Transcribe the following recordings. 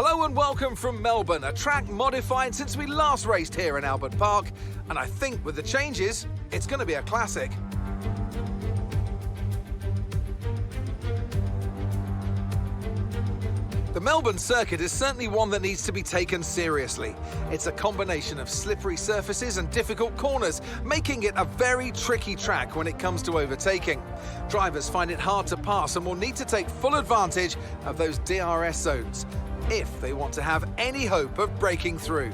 Hello and welcome from Melbourne, a track modified since we last raced here in Albert Park, and I think with the changes, it's going to be a classic. The Melbourne circuit is certainly one that needs to be taken seriously. It's a combination of slippery surfaces and difficult corners, making it a very tricky track when it comes to overtaking. Drivers find it hard to pass and will need to take full advantage of those DRS zones if they want to have any hope of breaking through.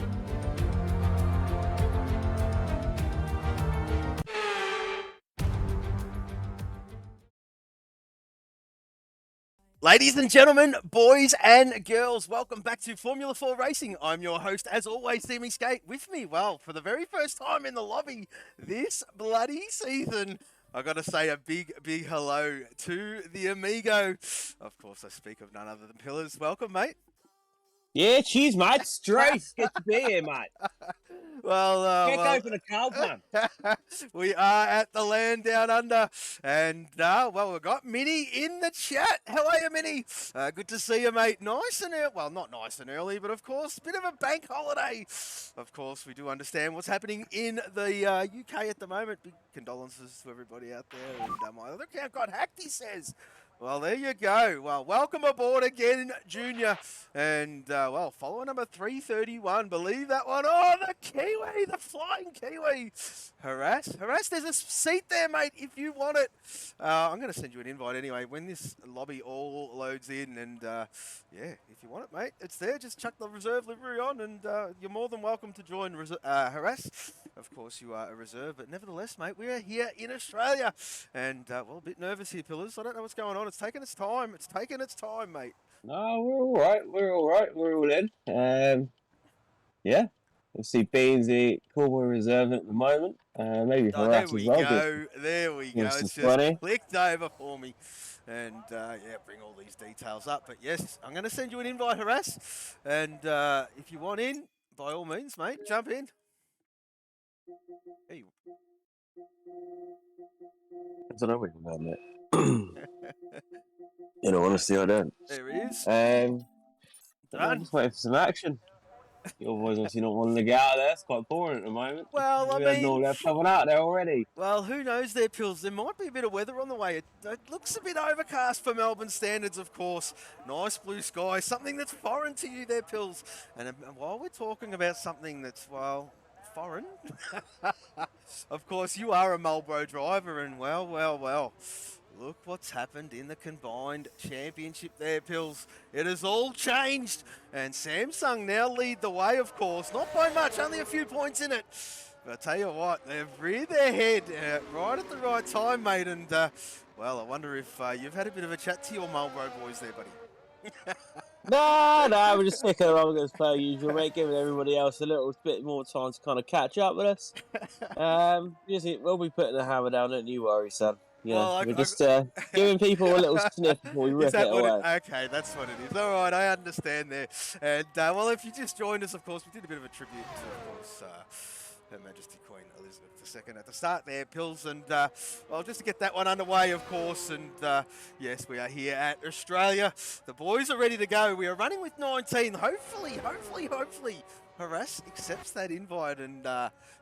Ladies and gentlemen, boys and girls, welcome back to Formula 4 Racing. I'm your host, as always, Timmy Skate. With me, well, for the very first time in the lobby this bloody season, I got to say a big hello to the amigo. Of course, I speak of none other than Pillars. Welcome, mate. Yeah, cheers, mate. Straight. Good to be here, mate. Well, Can't go for the cold, man. We are at the land down under, and well, we've got Minnie in the chat. How are you, Minnie? Good to see you, mate. Nice and early. Well, not nice and early, but of course, bit of a bank holiday. Of course, we do understand what's happening in the UK at the moment. Big condolences to everybody out there. And my other account got hacked, he says. Well, there you go. Well, welcome aboard again, Junior. And, well, follower number 331. Believe that one. Oh, the Kiwi, the flying Kiwi. Harass, there's a seat there, mate, if you want it. I'm going to send you an invite anyway when this lobby all loads in. And, yeah, if you want it, mate, it's there. Just chuck the reserve livery on and you're more than welcome to join Harass. Of course, you are a reserve, but nevertheless, mate, we are here in Australia. And, well, a bit nervous here, Pillars. I don't know what's going on. It's taking its time. It's taking its time, mate. No, we're all right. We're all right. We're all in. Yeah. Obviously, Beansy, Cornwall reserve at the moment. Maybe for us as well. There we go. It's just clicked over for me. And, yeah, bring all these details up. But, yes, I'm going to send you an invite, Harass. And if you want in, by all means, mate, jump in. Hey. I don't know what you're about, mate. In all honesty, I don't. There he is. I'm just waiting for some action. Your boys obviously not wanting to get out there. It's quite boring at the moment. Well, I mean, all that coming out there already. Well, who knows there, Pills? There might be a bit of weather on the way. It looks a bit overcast for Melbourne standards, of course. Nice blue sky, something that's foreign to you there, Pills. And while we're talking about something that's, well, foreign, of course, you are a Marlboro driver, and well. Look what's happened in the combined championship there, Pills. It has all changed. And Samsung now lead the way, of course. Not by much, only a few points in it. But I tell you what, they've reared their head right at the right time, mate. And, well, I wonder if you've had a bit of a chat to your Marlboro boys there, buddy. No, we're just sticking along as per usual, mate, giving everybody else a little bit more time to kind of catch up with us. We'll be putting the hammer down, don't you worry, son. Yeah, well, we're just giving people a little sniff before we rip it away. Okay, that's what it is. All right, I understand there. And, well, if you just joined us, of course, we did a bit of a tribute to, of course, Her Majesty Queen Elizabeth II at the start there, Pills. And, well, just to get that one underway, of course. And, yes, we are here at Australia. The boys are ready to go. We are running with 19. Hopefully, Harass accepts that invite and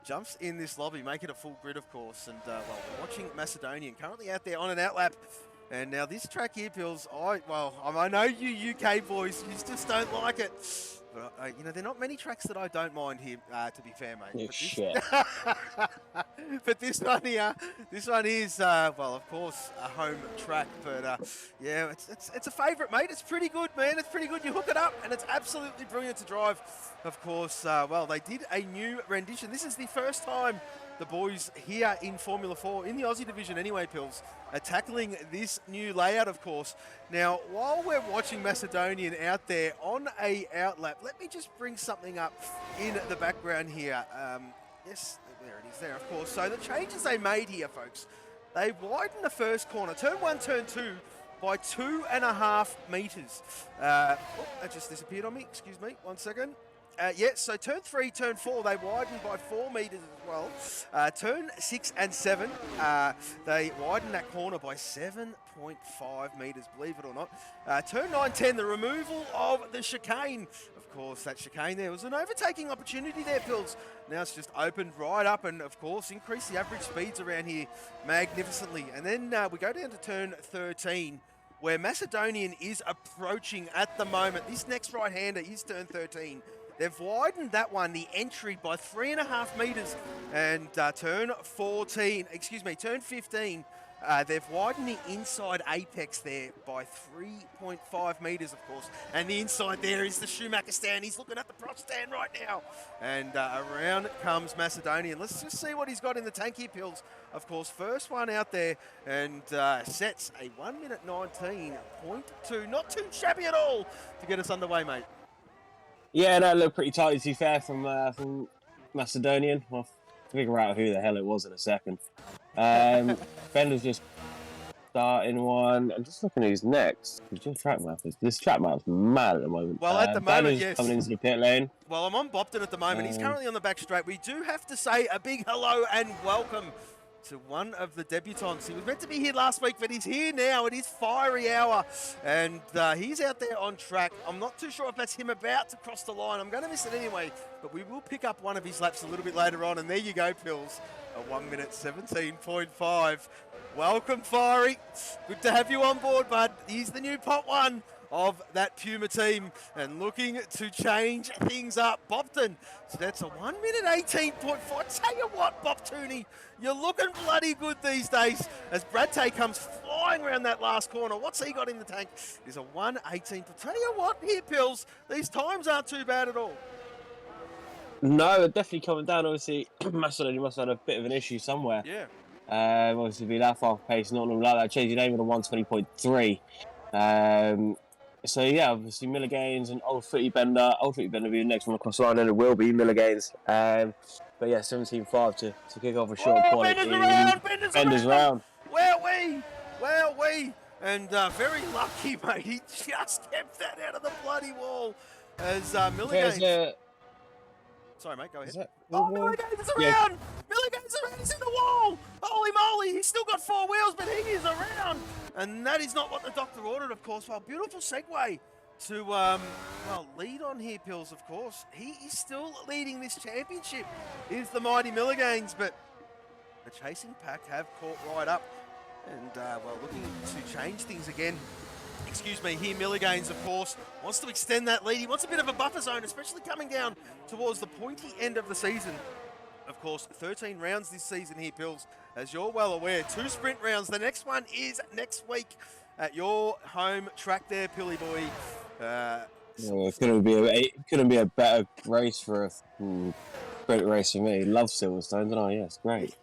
jumps in this lobby, make it a full grid, of course. And, well, we're watching Macedonian currently out there on an outlap. And now this track here, Pills, I know you UK boys, you just don't like it. But, you know, there are not many tracks that I don't mind here, to be fair, mate. But this one here, this one is, well, of course, a home track. But, yeah, it's a favourite, mate. It's pretty good, man. It's pretty good. You hook it up, and it's absolutely brilliant to drive. Of course, well, they did a new rendition. This is the first time the boys here in Formula 4, in the Aussie division anyway, Pills, are tackling this new layout, of course. Now, while we're watching Macedonian out there on a outlap, let me just bring something up in the background here. Yes, there it is there, of course. So the changes they made here, folks, they widened the first corner, turn 1, turn 2, by 2.5 metres. Oh, that just disappeared on me. Excuse me, 1 second. Yeah, so turn 3, turn 4, they widened by 4 metres as well. Turn 6 and 7, they widened that corner by 7.5 metres, believe it or not. Turn 9, 10, the removal of the chicane. Of course, that chicane there was an overtaking opportunity there, Pills. Now it's just opened right up and, of course, increase the average speeds around here magnificently. And then we go down to turn 13, where Macedonian is approaching at the moment. This next right-hander is turn 13. They've widened that one, the entry, by 3.5 metres. And turn 15, they've widened the inside apex there by 3.5 metres, of course. And the inside there is the Schumacher stand. He's looking at the Prost stand right now. And around comes Macedonian. Let's just see what he's got in the tank here, Pills. Of course, first one out there and sets a 1 minute 19.2. Not too shabby at all to get us underway, mate. Yeah, that looked pretty tight, to be fair, from Macedonian. I'll figure out who the hell it was in a second. Bender's just starting one. I'm just looking who's next. This track map's mad at the moment. Well, at the moment, yes. Coming into the pit lane. Well, I'm on Bopton at the moment. He's currently on the back straight. We do have to say a big hello and welcome to one of the debutants. He was meant to be here last week, but he's here now. It is Fiery Hour, and he's out there on track. I'm not too sure if that's him about to cross the line. I'm going to miss it anyway, but we will pick up one of his laps a little bit later on, and there you go, Pills. A 1 minute 17.5. Welcome, Fiery. Good to have you on board, bud. He's the new pot one of that Puma team and looking to change things up. Bopton, so that's a 1 minute 18.4. Tell you what, Boptoony, you're looking bloody good these days as Brad Tay comes flying around that last corner. What's he got in the tank? Is a 1:18. Tell you what here, Pills, these times aren't too bad at all. No, they're definitely coming down. Obviously, Macedonian must have had a bit of an issue somewhere. Yeah. Obviously, be that far pace, not like that. Change your name to 120.3. So yeah, obviously Miller Gaines and Old Footy Bender. Old Footy Bender will be the next one across the line, and it will be Miller Gaines. But yeah, 17.5 to kick off a short point. Bender's around. Where are we? And very lucky, mate. He just kept that out of the bloody wall as Miller Gaines. Sorry, mate, go ahead. Miller Gaines is around! Yeah. Miller Gaines is around, he's in the wall! Holy moly, he's still got 4 wheels, but he is around! And that is not what the doctor ordered, of course. Well, beautiful segue to, lead on here, Pills, of course. He is still leading this championship, is the mighty Miller Gaines, but the chasing pack have caught right up and, looking to change things again. Excuse me, here Miller Gaines, of course, wants to extend that lead. He wants a bit of a buffer zone, especially coming down towards the pointy end of the season. Of course, 13 rounds this season here, Pills. As you're well aware, 2 sprint rounds. The next one is next week at your home track there, Pilly boy. It couldn't be a better race for a sprint race for me. Love Silverstone, don't I? Yes, great.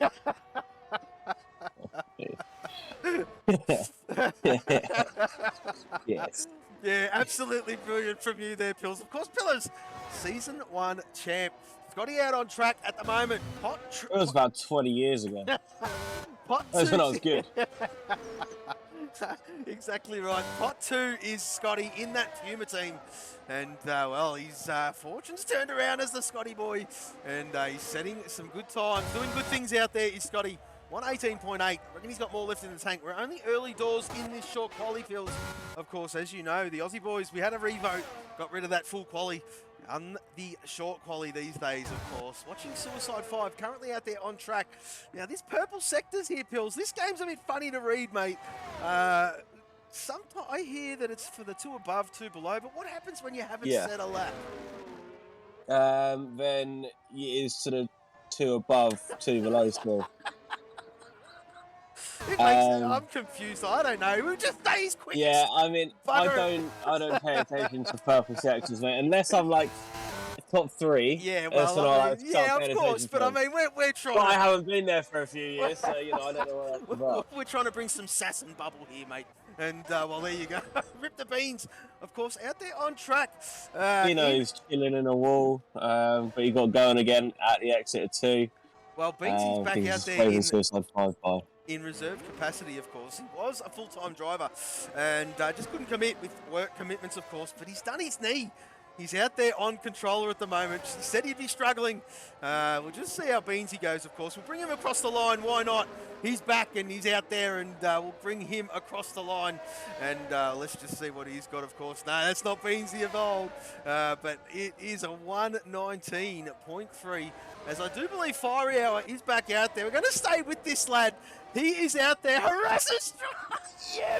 Yes. Yeah, absolutely brilliant from you there, Pills. Of course, Pillars, Season 1 champ. Scotty out on track at the moment. It was about 20 years ago. That's when I was good. Exactly right. Pot 2 is Scotty in that Puma team. And, his fortune's turned around as the Scotty boy. And he's setting some good times. Doing good things out there is Scotty. 118.8. I reckon he's got more left in the tank. We're only early doors in this short quali fields. Of course, as you know, the Aussie boys, we had a revote, got rid of that full quali. On the short quali these days, of course. Watching Suicide 5 currently out there on track. Now, this purple sector's here, Pills. This game's a bit funny to read, mate. Sometimes I hear that it's for the 2 above, 2 below, but what happens when you haven't set a lap? Then it is to the 2 above, 2 below still. I'm confused. I don't know. We'll just say he's quick. Yeah, I mean, I don't pay attention to purple sectors, mate, unless I'm like top 3. Yeah, well, of course. But I mean, we're trying. But I haven't been there for a few years, so I don't know what that's about. We're trying to bring some sass and bubble here, mate. And there you go. Rip the beans, of course, out there on track. He's chilling in a wall, but he got going again at the exit of 2. Well, Beansy's back out there in reserve capacity, of course. He was a full-time driver and just couldn't commit with work commitments, of course, but he's done his knee. He's out there on controller at the moment. He said he'd be struggling. We'll just see how Beansy goes, of course. We'll bring him across the line. Why not? He's back and he's out there, and we'll bring him across the line. And let's just see what he's got, of course. No, that's not Beansy of old. But it is a 119.3. As I do believe Fiery Hour is back out there. We're going to stay with this lad. He is out there. Harasses. Yeah,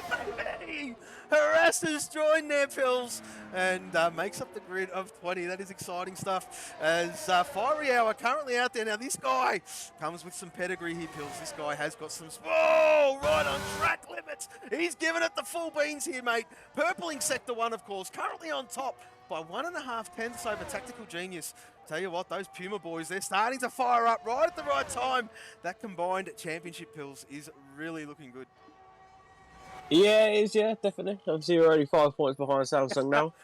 baby. Harasses join their pills and makes up the grid of 20. That is exciting stuff. As Fiery Hour currently out there. Now, this guy comes with some pedigree here, Pills. This guy has got some... Oh, right on track limits. He's giving it the full beans here, mate. Purpling Sector 1, of course. Currently on top by 1.5 tenths over Tactical Genius. Tell you what, those Puma boys, they're starting to fire up right at the right time. That combined championship, Pills, is really looking good. Yeah, it is, yeah, definitely. Obviously, we're only 5 points behind Samsung now.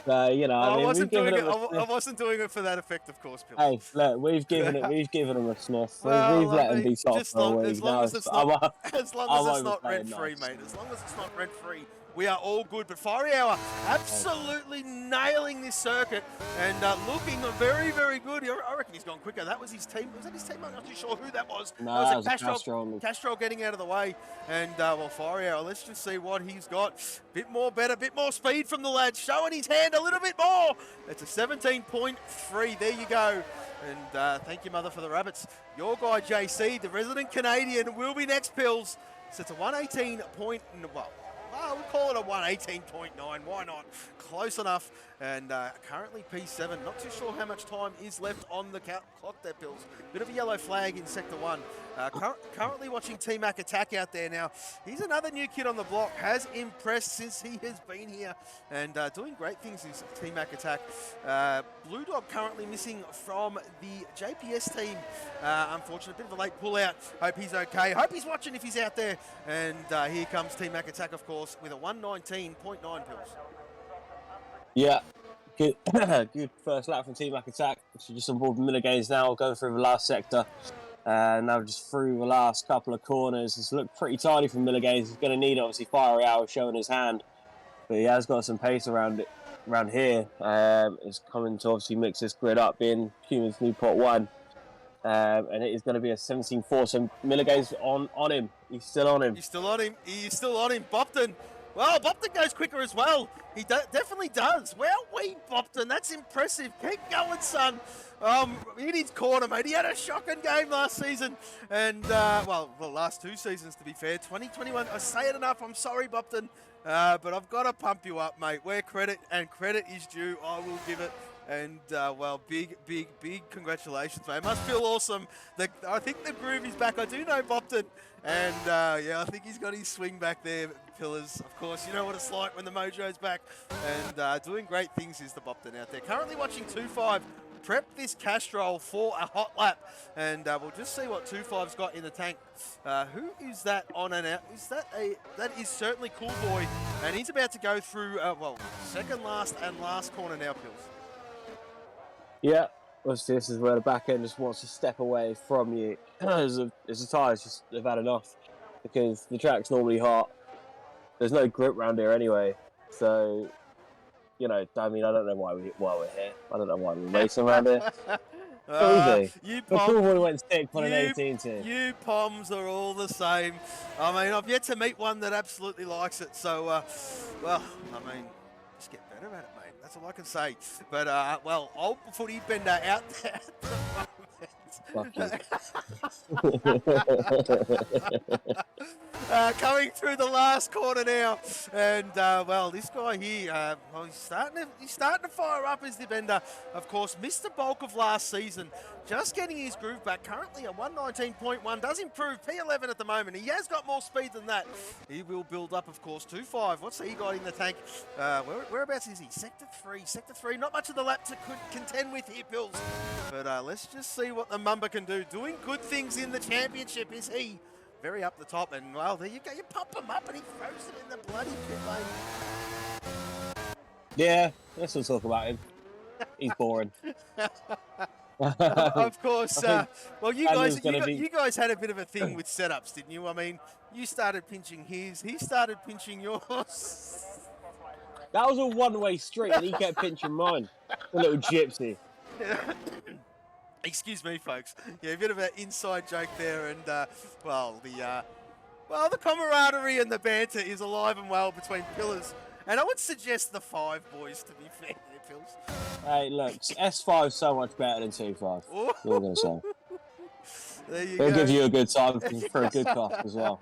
You know, I mean, wasn't doing it. I wasn't doing it for that effect, of course, Pills. Hey, look, we've given them a sniff. Well, we've let them be top for a week. As long as it's not rent-free, mate. As long as it's not rent-free, we are all good. But Fiery Hour absolutely nailing this circuit and looking very, very good. I reckon he's gone quicker. That was his team. Was that his team? I'm not too sure who that was. No, that was Castrol. Castrol getting out of the way. And, well, Fiery Hour, let's just see what he's got. Bit more better, bit more speed from the lad. Showing his hand a little bit more. It's a 17.3. There you go. And thank you, Mother, for the rabbits. Your guy, JC, the resident Canadian, will be next, Pills. So it's a 118 point... Well, we'll call it a 118.9. Why not? Close enough. And currently P7. Not too sure how much time is left on the clock there, Pills. Bit of a yellow flag in Sector 1. Currently watching T-Mac attack out there now. He's another new kid on the block. Has impressed since he has been here. And doing great things is T-Mac attack. Blue Dog currently missing from the JPS team. Unfortunate, bit of a late pullout. Hope he's okay. Hope he's watching if he's out there. And here comes T-Mac attack, of course, with a 119.9, Pills. Yeah, good, good first lap from T-Mac attack. So just on board the Milligains now, going through the last sector. Now just through the last couple of corners. It's looked pretty tidy from Milligains. He's going to need, obviously, Fiery Hour showing his hand. But he has got some pace around here. It's coming to obviously mix this grid up, being Cuman's new pot 1. And it is going to be a 17-4. So Milligains on him. He's still on him. He's still on him. He's still on him. Bopton. Well, Bopton goes quicker as well. He definitely does. Well, Bopton, that's impressive. Keep going, son. In his corner, mate. He had a shocking game last season. And, well, last 2 seasons, to be fair. 2021, I say it enough. I'm sorry, Bopton. But I've got to pump you up, mate. Where credit is due, I will give it. And, well, big congratulations, mate. It must feel awesome. I think the groove is back. I do know Bopton. And, yeah, I think he's got his swing back there, Pillars. Of course, you know what it's like when the mojo's back. And doing great things is the Bopton out there. Currently watching 2-5 prep this Castrol for a hot lap. And we'll just see what 2-5's got in the tank. Who is that on and out? That is certainly Cool Boy. And he's about to go through, well, second last and last corner now, Pills. Yeah, obviously this is where the back end just wants to step away from you. As the tyres just have had enough, because the track's normally hot. There's no grip around here anyway, so you know. I mean, I don't know why we're here. I don't know why we're racing around here. You Poms, went sick on an 18-2. You Poms are all the same. I mean, I've yet to meet one that absolutely likes it. So, well, I mean, just get better at it, mate. That's all I can say. But, well, old footy bender out there at the moment. Coming through the last corner now, and well, this guy here, well, he's starting to fire up as the bender. Of course, missed the bulk of last season, just getting his groove back. Currently a 119.1, does improve P11 at the moment. He has got more speed than that. He will build up, of course, 2-5. What's he got in the tank? Whereabouts is he? Sector 3. Not much of the lap to contend with here, Bills. But let's just see what the Mumba can do. Doing good things in the championship is he. Very up the top, and well, there you go. You pop him up, and he throws it in the bloody pit lane. Yeah, let's not talk about him. He's boring. Of course. Well, you guys had a bit of a thing with setups, didn't you? I mean, you started pinching his, he started pinching yours. That was a one-way street, and he kept pinching mine. The little gypsy. Excuse me, folks. Yeah, a bit of an inside joke there, and well, the camaraderie and the banter is alive and well between Pillars, and I would suggest the 5 boys, to be fair, there, Pills. Hey, look, S5's so much better than 2.5. What am I going to say? There you They'll go. give you a good time for a good cost as well.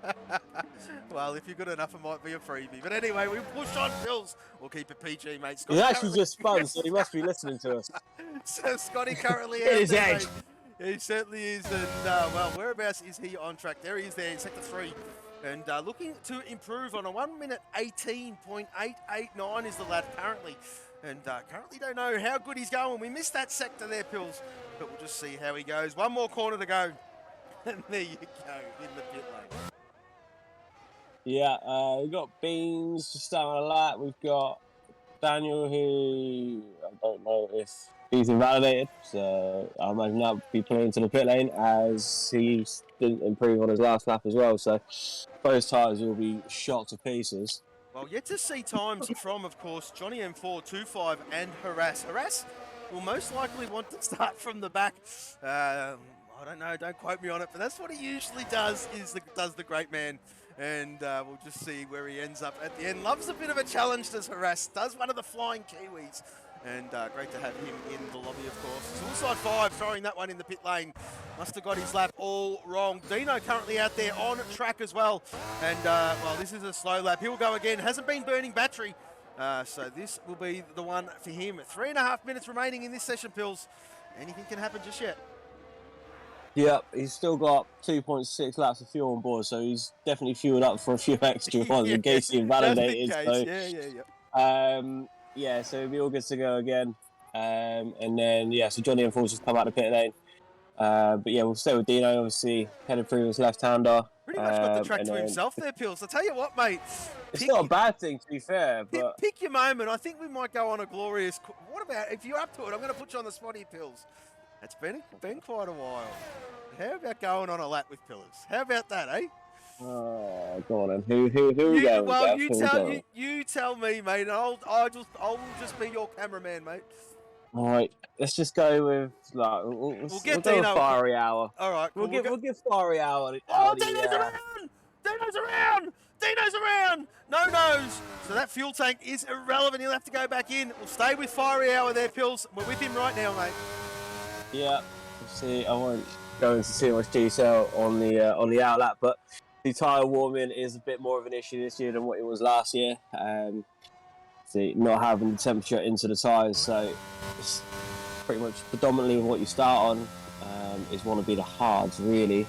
Well, if you're good enough, it might be a freebie. But anyway, we push on, Pills. We'll keep it PG, mate. He's actually just spun, so he must be listening to us. So Scotty currently Hit out his there, edge. mate. He certainly is. And, well, whereabouts is he on track? There he is there in Sector 3. And looking to improve on a 1 minute 18.889 is the lad currently. And currently don't know how good he's going. We missed that sector there, Pills. But we'll just see how he goes. One more corner to go. And there you go, in the pit lane. Yeah, we've got Beans just down a lap. We've got Daniel, who I don't know if he's invalidated, so I imagine that'll be playing into the pit lane as he didn't improve on his last lap as well. So both tyres will be shot to pieces. Well, yet to see times from, of course, Johnny M4, 2.5 and Harass. Harass will most likely want to start from the back. I don't know, don't quote me on it, but that's what he usually does, does the great man. And we'll just see where he ends up at the end. Loves a bit of a challenge, does Harass. Does one of the flying Kiwis. And great to have him in the lobby, of course. Suicide 5 throwing that one in the pit lane. Must have got his lap all wrong. Dino currently out there on track as well. And, well, this is a slow lap. He'll go again. Hasn't been burning battery. So this will be the one for him. 3.5 minutes remaining in this session, Pills. Anything can happen just yet. Yep, he's still got 2.6 laps of fuel on board, so he's definitely fueled up for a few extra ones in case he invalidated. So, yeah, so it'll be all good to go again. And then, yeah, so Johnny and just come out of the pit lane. But yeah, we'll stay with Dino, obviously, headed through his left-hander. Pretty much got the track to himself there, Pills. I'll tell you what, mate. It's not a bad thing, to be fair. But pick your moment. I think we might go on a glorious... What about, if you're up to it, I'm going to put you on the spotty, Pills. It's been quite a while. How about going on a lap with Pillars? How about that, eh? Oh, go on then. Who are we going well, with? you tell me, mate. And I'll just be your cameraman, mate. All right, let's just go with like we'll get Dino. Fiery Hour. All right, cool. we'll give Fiery Hour. Oh, Dino's around! Dino's around! Dino's around! No nose. So that fuel tank is irrelevant. He'll have to go back in. We'll stay with Fiery Hour there, Pills. We're with him right now, mate. Yeah. See, I won't go into too much detail on the outlap, but the tyre warming is a bit more of an issue this year than what it was last year. See, not having the temperature into the tyres, so it's pretty much predominantly what you start on is want to be the hards, really.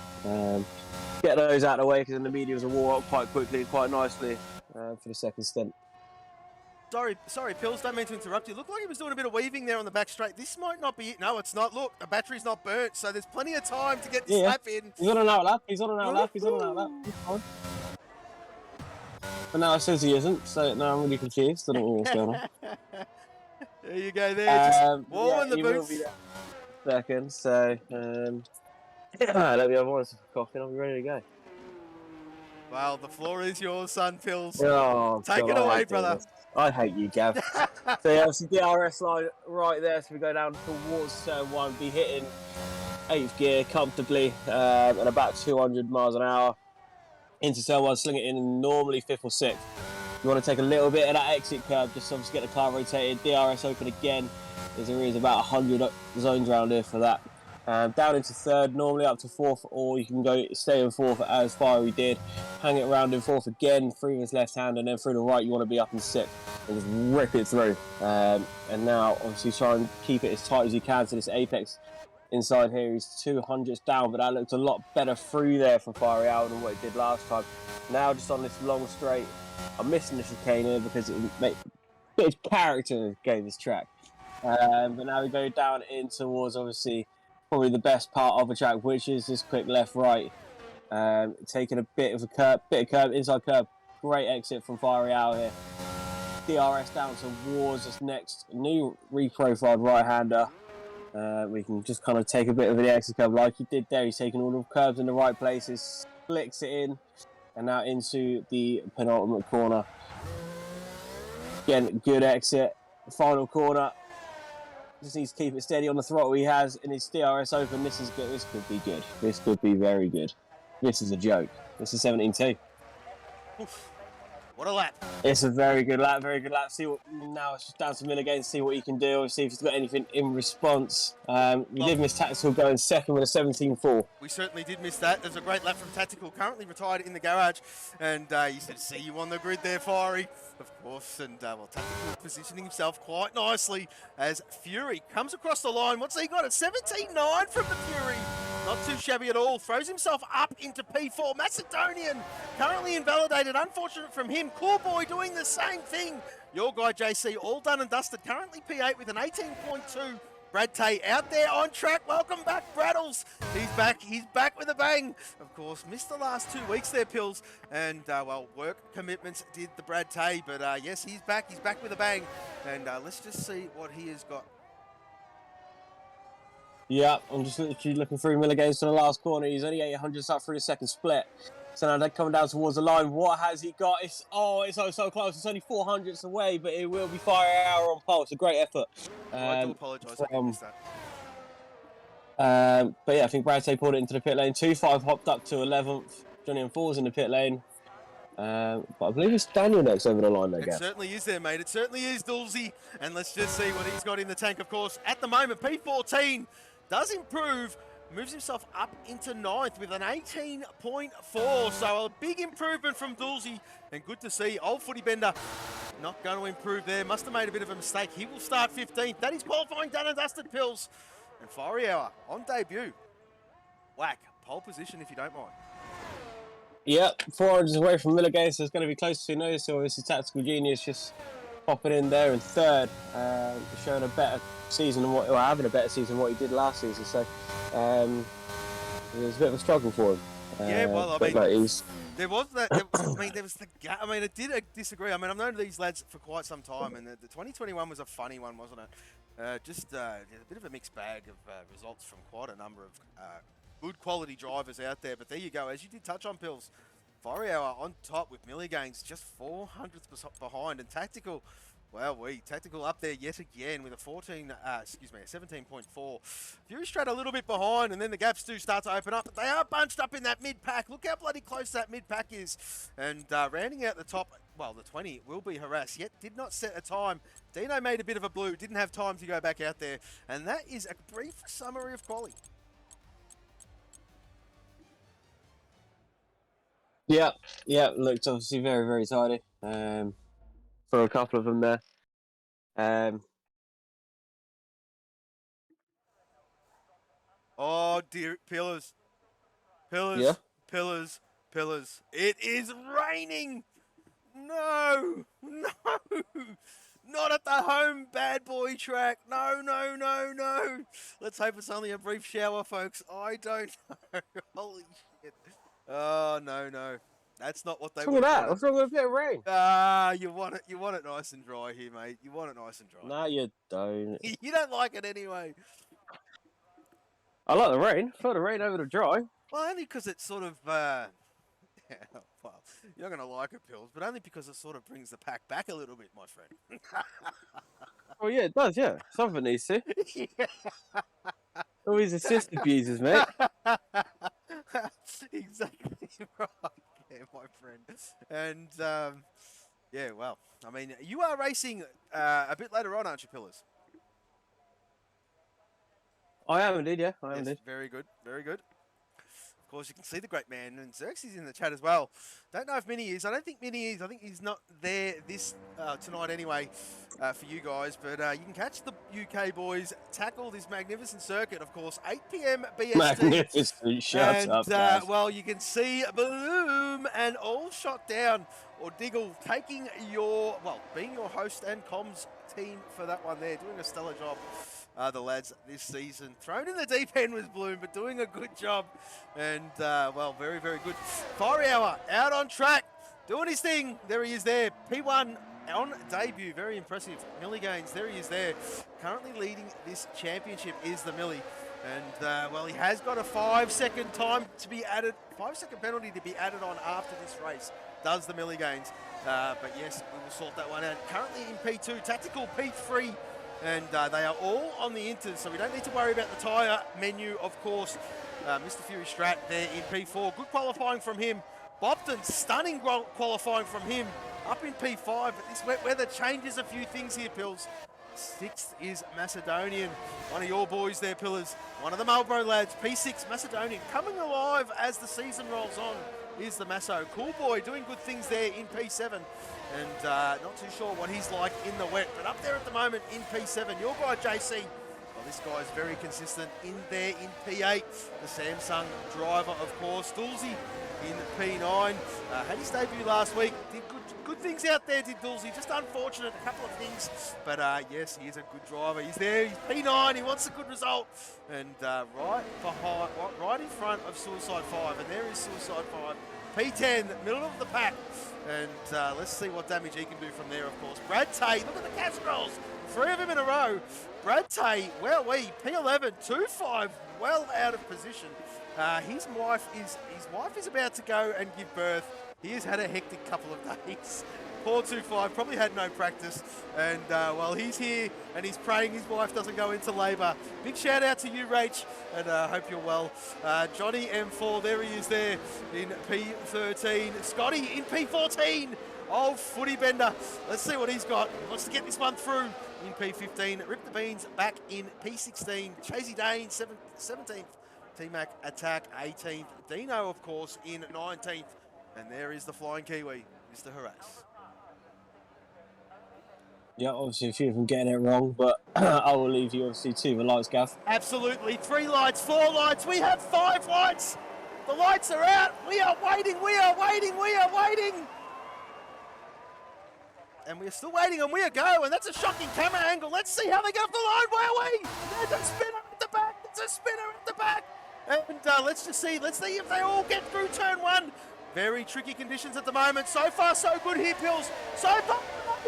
Get those out of the way because then the mediums will warm up quite quickly and quite nicely for the second stint. Sorry, Pills, don't mean to interrupt you. Looked like he was doing a bit of weaving there on the back straight. This might not be it. No, it's not. Look, the battery's not burnt, so there's plenty of time to get this lap in. He's on an outlap. He's on an outlap. He's fine. But now it says he isn't, so now I'm really confused. I don't know what's going on. There you go there. Just warming the boots. Will be second, so let me have one sip of coffee and I'll be ready to go. Well, the floor is yours, son, Pills. Oh, Take it away, brother. I hate you, Gav. So yeah, obviously DRS line right there, so we go down towards turn 1, be hitting 8th gear comfortably at about 200 miles an hour. Into turn 1, sling it in normally 5th or 6th. You want to take a little bit of that exit curve, just obviously get the car rotated, DRS open again, as there is about 100 zones around here for that. Down into 3rd, normally up to 4th, or you can go stay in 4th as Fiery did. Hang it around in 4th again, through his left hand, and then through the right you want to be up in 6th. And just rip it through. And now obviously try and keep it as tight as you can to this apex. Inside here he's 200s down, but that looked a lot better through there for Fiery Hour than what it did last time. Now just on this long straight, I'm missing the chicane here because it made a bit of character in this track. But now we go down in towards obviously probably the best part of the track, which is this quick left-right. Taking a bit of curve, inside curve. Great exit from Fiery Hour here. DRS down towards this next new reprofiled right-hander. We can just kind of take a bit of the exit curve like he did there. He's taking all the curves in the right places, flicks it in, and now into the penultimate corner. Again, good exit. Final corner. Just needs to keep it steady on the throttle he has in his DRS open. This is good. This could be good. This could be very good. This is a joke. This is 17.2. What a lap. It's a very good lap, very good lap. See what now it's just down to Miller again, see what he can do, see if he's got anything in response. We did miss Tactical going second with a 17.4. We certainly did miss that. There's a great lap from Tactical, currently retired in the garage. And he said, see you on the grid there, Fiery. Of course, and well, Tactical positioning himself quite nicely as Fury comes across the line. What's he got? A 17.9 from the Fury. Not too shabby at all. Throws himself up into P4. Macedonian currently invalidated. Unfortunate from him. Cool Boy doing the same thing. Your guy JC all done and dusted. Currently P8 with an 18.2. Brad Tay out there on track. Welcome back, Braddles. He's back. He's back with a bang. Of course, missed the last 2 weeks there, Pills. And, well, work commitments did the Brad Tay. But, yes, he's back. He's back with a bang. And let's just see what he has got. Yeah, I'm just literally looking through Miller Games to the last corner. He's only 800 up through the second split. So now they're coming down towards the line. What has he got? It's so close. It's only 400ths away, but it will be fire hour on pole. It's a great effort. I do apologise. I missed that. But yeah, I think Brad Tay pulled it into the pit lane. 2.5 hopped up to 11th. Johnny M4's in the pit lane. But I believe it's Daniel next over the line there, It Gav. certainly is there, mate. It certainly is, Dulzy. And let's just see what he's got in the tank, of course. At the moment, P14 does improve. Moves himself up into 9th with an 18.4. So a big improvement from Dulzy. And good to see. Old Footy Bender not going to improve there. Must have made a bit of a mistake. He will start 15th. That is qualifying done and dusted, Pills. And Fiery Hour on debut. Whack. Pole position if you don't mind. Yep, 400 away from Miller Games, so it's going to be close to notice. So obviously Tactical Genius just popping in there in third, showing a better season than having a better season than what he did last season. So it was a bit of a struggle for him. Yeah, well, I mean, there was that. There was the gap. I mean, I did disagree. I mean, I've known these lads for quite some time, and the 2021 was a funny one, wasn't it? Just a bit of a mixed bag of results from quite a number of good quality drivers out there. But there you go. As you did touch on, Pills, Fiery Hour on top with Millie Gaines just 400ths behind, and Tactical. Well, Tactical up there yet again with a 17.4. Fury straight a little bit behind, and then the gaps do start to open up. But they are bunched up in that mid-pack. Look how bloody close that mid-pack is. And rounding out the top, well, the 20 will be Harass, yet did not set a time. Dino made a bit of a blue, didn't have time to go back out there. And that is a brief summary of quali. Yeah, looked obviously very, very tidy. For a couple of them there. Oh dear, pillars. Yeah. Pillars. It is raining. No. Not at the home bad boy track. No. Let's hope it's only a brief shower, folks. I don't know. Holy shit. Oh, no. That's not what they What's wrong with that? wanted. What's wrong with a bit of rain? You want it nice and dry here, mate. You want it nice and dry. No, you don't. You don't like it anyway. I like the rain. I prefer the rain over the dry. Well, only because it sort of, yeah, well, you're not going to like it, Pills, but only because it sort of brings the pack back a little bit, my friend. Well, yeah, it does, yeah. Something needs to. Yeah. All these assist abusers, mate. Exactly right. Yeah, my friend. And, yeah, well, I mean, you are racing a bit later on, aren't you, Pillars? I am indeed, yeah. I am Yes, indeed. very good. Of course, you can see the great man, and Xerxes in the chat as well. Don't know if Minnie is. I don't think Minnie is. I think he's not there this tonight anyway for you guys. But you can catch the UK boys tackle this magnificent circuit, of course, 8 p.m. BST. Magnificent. Shut up, guys. Well, you can see Bloom and All Shot Down, or Diggle, taking your, well, being your host and comms team for that one there, doing a stellar job. The lads this season. Thrown in the deep end was Bloom, but doing a good job. And, well, very, very good. Fiery Hour out on track, doing his thing. There he is there. P1 on debut. Very impressive. Millie Gaines, there he is there. Currently leading this championship is the Millie. And, well, he has got a 5-second time to be added, 5-second penalty to be added on after this race. does the milli gains. But yes, we will sort that one out. Currently in P2, tactical P3, and they are all on the inters, so we don't need to worry about the tyre menu, of course. Mr. Fury Strat there in P4. Good qualifying from him. Bopton, stunning qualifying from him. Up in P5, but this wet weather changes a few things here, Pills. 6th is Macedonian. One of your boys there, Pillars. One of the Marlborough lads. P6, Macedonian. Coming alive as the season rolls on is the Masso. Cool boy doing good things there in P7. And not too sure what he's like in the wet. But up there at the moment in P7, your guy JC. Well, this guy's very consistent in there in P8. The Samsung driver, of course. Dulzy in P9. Had his debut last week. Did good things out there, did Dulzy. Just unfortunate, a couple of things. But yes, he is a good driver. He's there, he's P9, he wants a good result. And right in front of Suicide 5. And there is Suicide 5. P10, middle of the pack. And let's see what damage he can do from there, of course. Brad Tay, look at the cash rolls. 3 of them in a row. Brad Tay, P11, 2-5, well out of position. His wife is about to go and give birth. He has had a hectic couple of days. Poor 2-5, probably had no practice. And while he's here and he's praying his wife doesn't go into labour. Big shout out to you, Rach, and hope you're well. Johnny M4, there he is there in P13. Scotty in P14. Old footy bender. Let's see what he's got. Wants to get this one through in P15. Rip the Beans back in P16. Chasey Dane, 17th. T-Mac Attack, 18th. Dino, of course, in 19th. And there is the flying Kiwi, Mr. Harass. Yeah, obviously a few of them getting it wrong, but I will leave you obviously to the lights, Gav. Absolutely. 3 lights, 4 lights. We have 5 lights. The lights are out. We are waiting. We are waiting. We are waiting. And we're still waiting, and we are go. And that's a shocking camera angle. Let's see how they go off the line. Where are we? There's a spinner at the back. It's a spinner at the back. And let's just see. Let's see if they all get through turn 1. Very tricky conditions at the moment. So far, so good here, Pills. So far,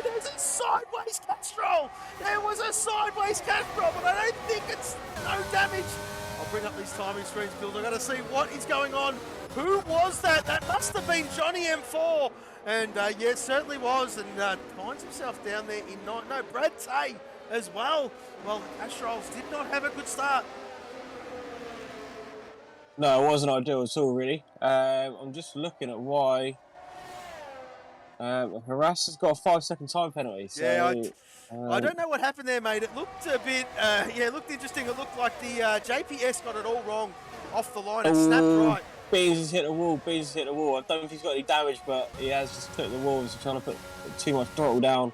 there's a sideways catch roll. There was a sideways catch roll, but I don't think it's no damage. I'll bring up these timing screens, Pills. I've got to see what is going on. Who was that? That must have been Johnny M4. And yeah, it certainly was. And finds himself down there in 9. No, Brad Tay as well. Well, catch rolls did not have a good start. No, it wasn't ideal at all, really. I'm just looking at why Harass has got a 5-second time penalty. So, yeah, I don't know what happened there, mate. It looked a bit, it looked interesting. It looked like the JPS got it all wrong off the line and snapped right. Beans has hit the wall. I don't know if he's got any damage, but he has just clipped the wall. He's trying to put too much throttle down.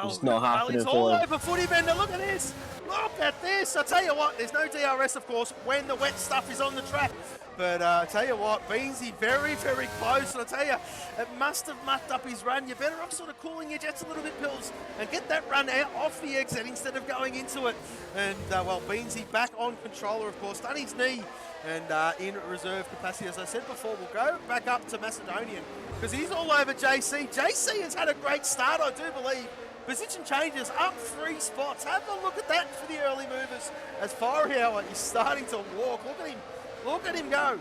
It's not happening it's all over footy bender. Look at this. Look at this. I tell you what, there's no DRS, of course, when the wet stuff is on the track. But I tell you what, Beansy very, very close. And I tell you, it must have mucked up his run. You're better off sort of cooling your jets a little bit, Pills, and get that run out off the exit instead of going into it. And, well, Beansy back on controller, of course, done his knee. And in reserve capacity, as I said before, we'll go back up to Macedonian because he's all over JC. JC has had a great start, I do believe. Position changes up 3 spots. Have a look at that for the early movers. As Firehour is starting to walk. Look at him. Look at him go.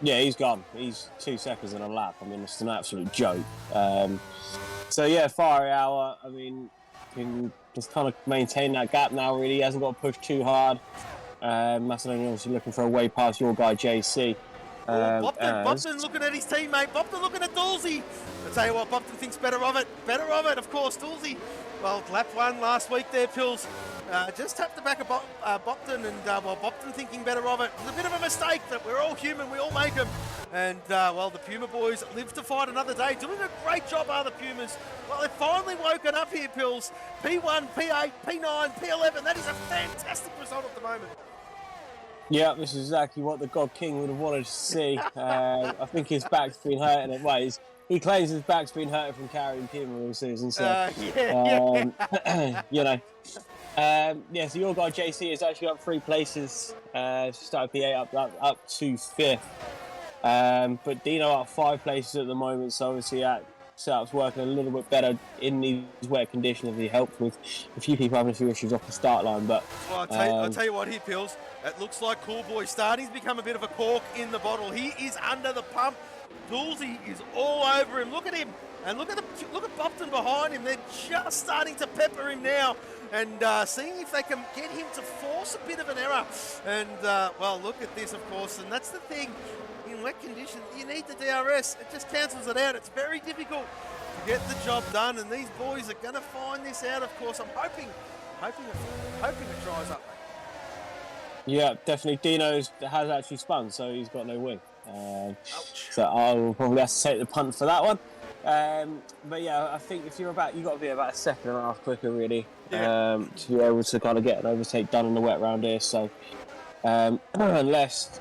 Yeah, he's gone. He's 2 seconds in a lap. I mean, it's an absolute joke. So, yeah, Firehour, I mean, can just kind of maintain that gap now, really. He hasn't got to push too hard. Macedonian obviously looking for a way past your guy, JC. Bopton looking at his teammate. Bopton looking at Dulzy. I tell you what, Bopton thinks better of it. Better of it, of course. Dulzy, well, lap 1 last week there, Pills. Just tapped the back of Bopton, and well, Bopton thinking better of it. It's a bit of a mistake, but we're all human. We all make them. And well, the Puma boys live to fight another day. Doing a great job, are the Pumas. Well, they've finally woken up here, Pills. P1, P8, P9, P11. That is a fantastic result at the moment. Yeah, this is exactly what the God King would have wanted to see. I think his back's been hurting at ways. He claims his back's been hurting from carrying Puma all season. So, you know. Yeah, so your guy JC is actually up 3 places. Started P8 up to 5th. But Dino up 5 places at the moment. So obviously that setup's working a little bit better in these wet conditions. He helped with a few people having a few issues off the start line. But well, I'll tell you what here, Pills. It looks like Cool Boy starting to become a bit of a cork in the bottle. He is under the pump. Dulzy is all over him. Look at him. And look at Bopton behind him. They're just starting to pepper him now. And seeing if they can get him to force a bit of an error. And, well, look at this, of course. And that's the thing. In wet conditions, you need the DRS. It just cancels it out. It's very difficult to get the job done. And these boys are going to find this out, of course. I'm hoping it dries up. Yeah, definitely. Dino has actually spun, so he's got no wing. So I'll probably have to take the punt for that one. But yeah, I think if you've got to be about a second and a half quicker, really, to be able to kind of get an overtake done in the wet round here. So unless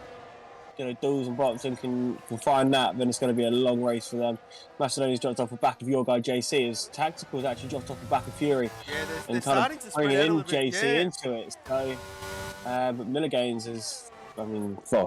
Dawes and Bropton can find that, then it's going to be a long race for them. Macedonia's dropped off the back of your guy JC. As Tactical's actually dropped off the back of Fury, they're starting to bring in JC into it. So, but Milligains is,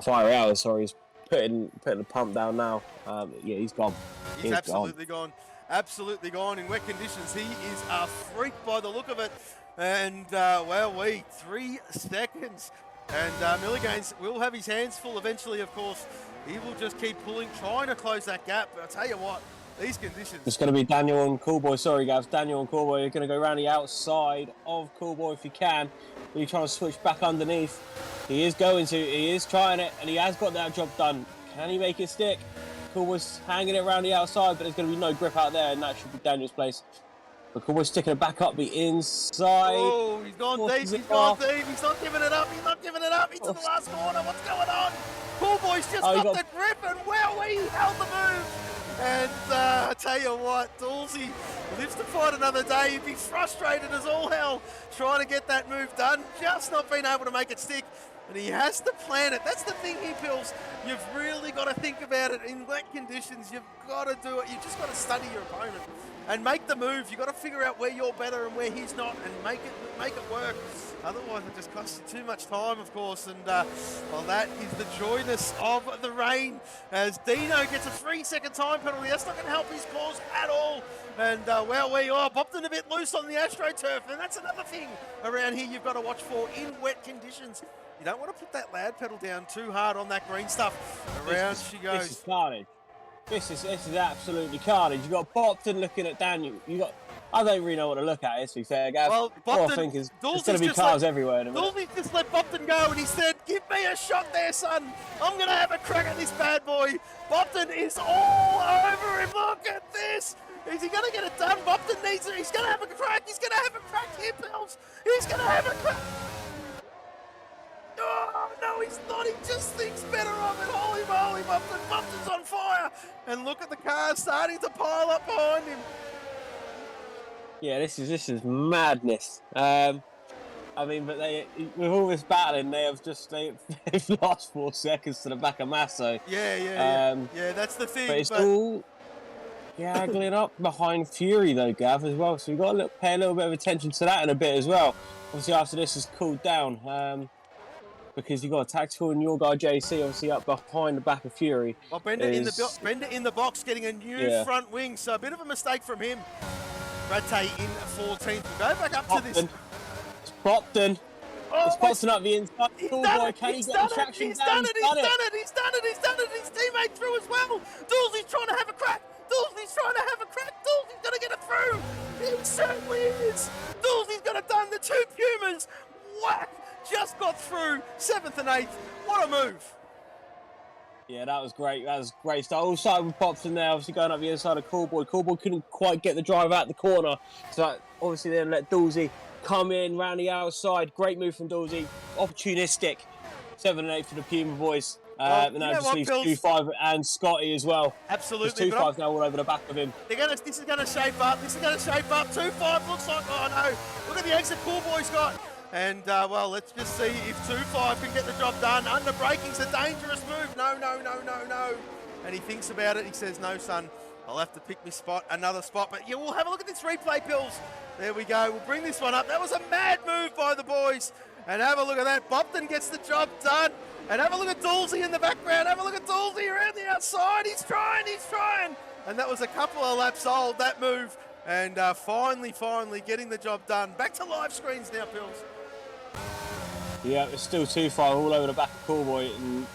Fire Hours, sorry, he's putting the pump down now. Yeah, he's gone. He's absolutely gone. Absolutely gone. In wet conditions, he is a freak by the look of it. And, 3 seconds. And Milligains will have his hands full eventually, of course. He will just keep pulling, trying to close that gap. But I'll tell you what, these conditions... It's going to be Daniel and Coolboy. Sorry, Gavs. Daniel and Coolboy are going to go around the outside of Coolboy if he can. He's trying to switch back underneath. He is trying it, and he has got that job done. Can he make it stick? Coolboy's hanging it around the outside, but there's going to be no grip out there, and that should be Daniel's place. But Coolboy's sticking it back up the inside. Oh, he's gone deep. He's gone deep. He's not giving it up. He's not giving it up. He's to the last corner. What's going on? Coolboy's just got the grip, and he held the move. And I tell you what, Dulzy lives to fight another day. He'd be frustrated as all hell trying to get that move done, just not being able to make it stick. And he has to plan it. That's the thing here, Pills. You've really got to think about it. In wet conditions, you've got to do it. You've just got to study your opponent and make the move. You've got to figure out where you're better and where he's not and make it work. Otherwise, it just costs you too much time, of course. And, well, that is the joyness of the rain as Dino gets a 3-second time penalty. That's not going to help his cause at all. And, Bopton a bit loose on the AstroTurf. And that's another thing around here you've got to watch for in wet conditions. You don't want to put that loud pedal down too hard on that green stuff. Around she goes. This is carnage. This is absolutely carnage. You've got Bopton looking at Daniel. I don't really know what to look at, to be fair, Gav. Well, Bopton, I think there's going to be cars everywhere in a minute. Dulzy just let Bopton go and he said, give me a shot there, son. I'm going to have a crack at this bad boy. Bopton is all over him. Look at this. Is he going to get it done? Bopton needs it. He's going to have a crack. He's going to have a crack here, Pels. He's going to have a crack. Oh, no, he's not. He just thinks better of it. Holy moly, Bopton. Bopton's on fire. And look at the cars starting to pile up behind him. Yeah, this is madness. But with all this battling, they've lost 4 seconds to the back of Masso. Yeah, that's the thing. But it's all gaggling up behind Fury, though, Gav, as well. So we've got to pay a little bit of attention to that in a bit as well. Obviously, after this has cooled down. Because you've got a Tactical and your guy JC obviously up behind the back of Fury. Well, Bender in the box getting a new front wing, so a bit of a mistake from him. Rattay in 14th. We'll go back up to this. It's Bopton. It's Bopton up the inside. Coolboy, can he get the traction He's done it. His teammate through as well. Dulzy's trying to have a crack. Dulzy's going to get it through. He certainly is. Dulzy's got it done. The two Pumas. Whack. Just got through 7th and 8th. What a move. Yeah, that was great. That was great stuff. All started with Bopton there, obviously going up the inside of Coolboy. Coolboy couldn't quite get the drive out the corner. So that obviously then let Dulzy come in round the outside. Great move from Dulzy. Opportunistic. 7 and 8 for the Puma boys. And that just leaves 2-5 and Scotty as well. Absolutely. 2-5 now all over the back of him. This is going to shape up. 2-5 looks like, oh no. Look at the exit Coolboy's got. And, let's just see if 2-5 can get the job done. Under braking's a dangerous move. No. And he thinks about it. He says, no, son, I'll have to pick another spot. But yeah, we'll have a look at this replay, Pills. There we go. We'll bring this one up. That was a mad move by the boys. And have a look at that. Bopton gets the job done. And have a look at Dulzy in the background. Have a look at Dulzy around the outside. He's trying. And that was a couple of laps old, that move. And finally getting the job done. Back to live screens now, Pills. Yeah, it's still 2-5 all over the back of Coolboy. And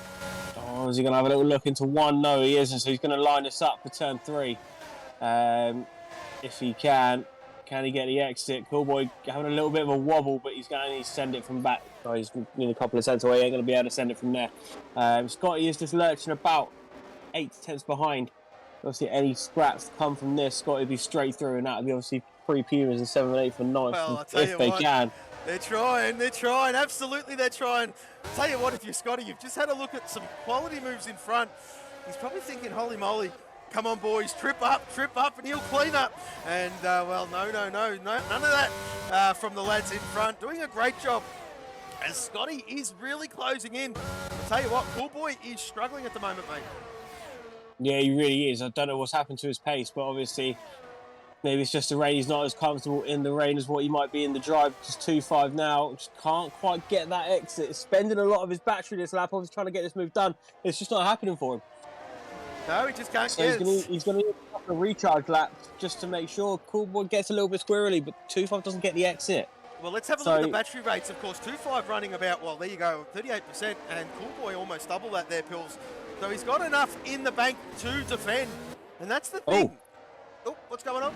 Oh, is he going to have a little look into one? No, he isn't. So he's going to line us up for turn 3. If he can he get the exit? Coolboy having a little bit of a wobble, but he's going to send it from back. Oh, he's a couple of cents away. He ain't going to be able to send it from there. Scotty is just lurching about 8 tenths behind. Obviously, any scraps come from this, Scotty will be straight through, and that will be obviously 3 Pumas and 7 and 8 for 9th, Well, I'll tell if you they what, can. They're trying, absolutely they're trying. I'll tell you what, if you're Scotty, you've just had a look at some quality moves in front. He's probably thinking, holy moly, come on boys, trip up, and he'll clean up. And, well, no, none of that from the lads in front. Doing a great job as Scotty is really closing in. I'll tell you what, Coolboy is struggling at the moment, mate. Yeah, he really is. I don't know what's happened to his pace, but obviously maybe it's just the rain. He's not as comfortable in the rain as what he might be in the drive. Just 2.5 now. Just can't quite get that exit. He's spending a lot of his battery this lap. Obviously trying to get this move done. It's just not happening for him. No, he just can't get it. He's going to need a couple of recharge laps just to make sure Coolboy gets a little bit squirrely, but 2.5 doesn't get the exit. Well, let's have a look at the battery rates. Of course, 2.5 running about, well, there you go, 38%, and Coolboy almost double that there, Pills. So he's got enough in the bank to defend, and that's the thing. Oh, what's going on?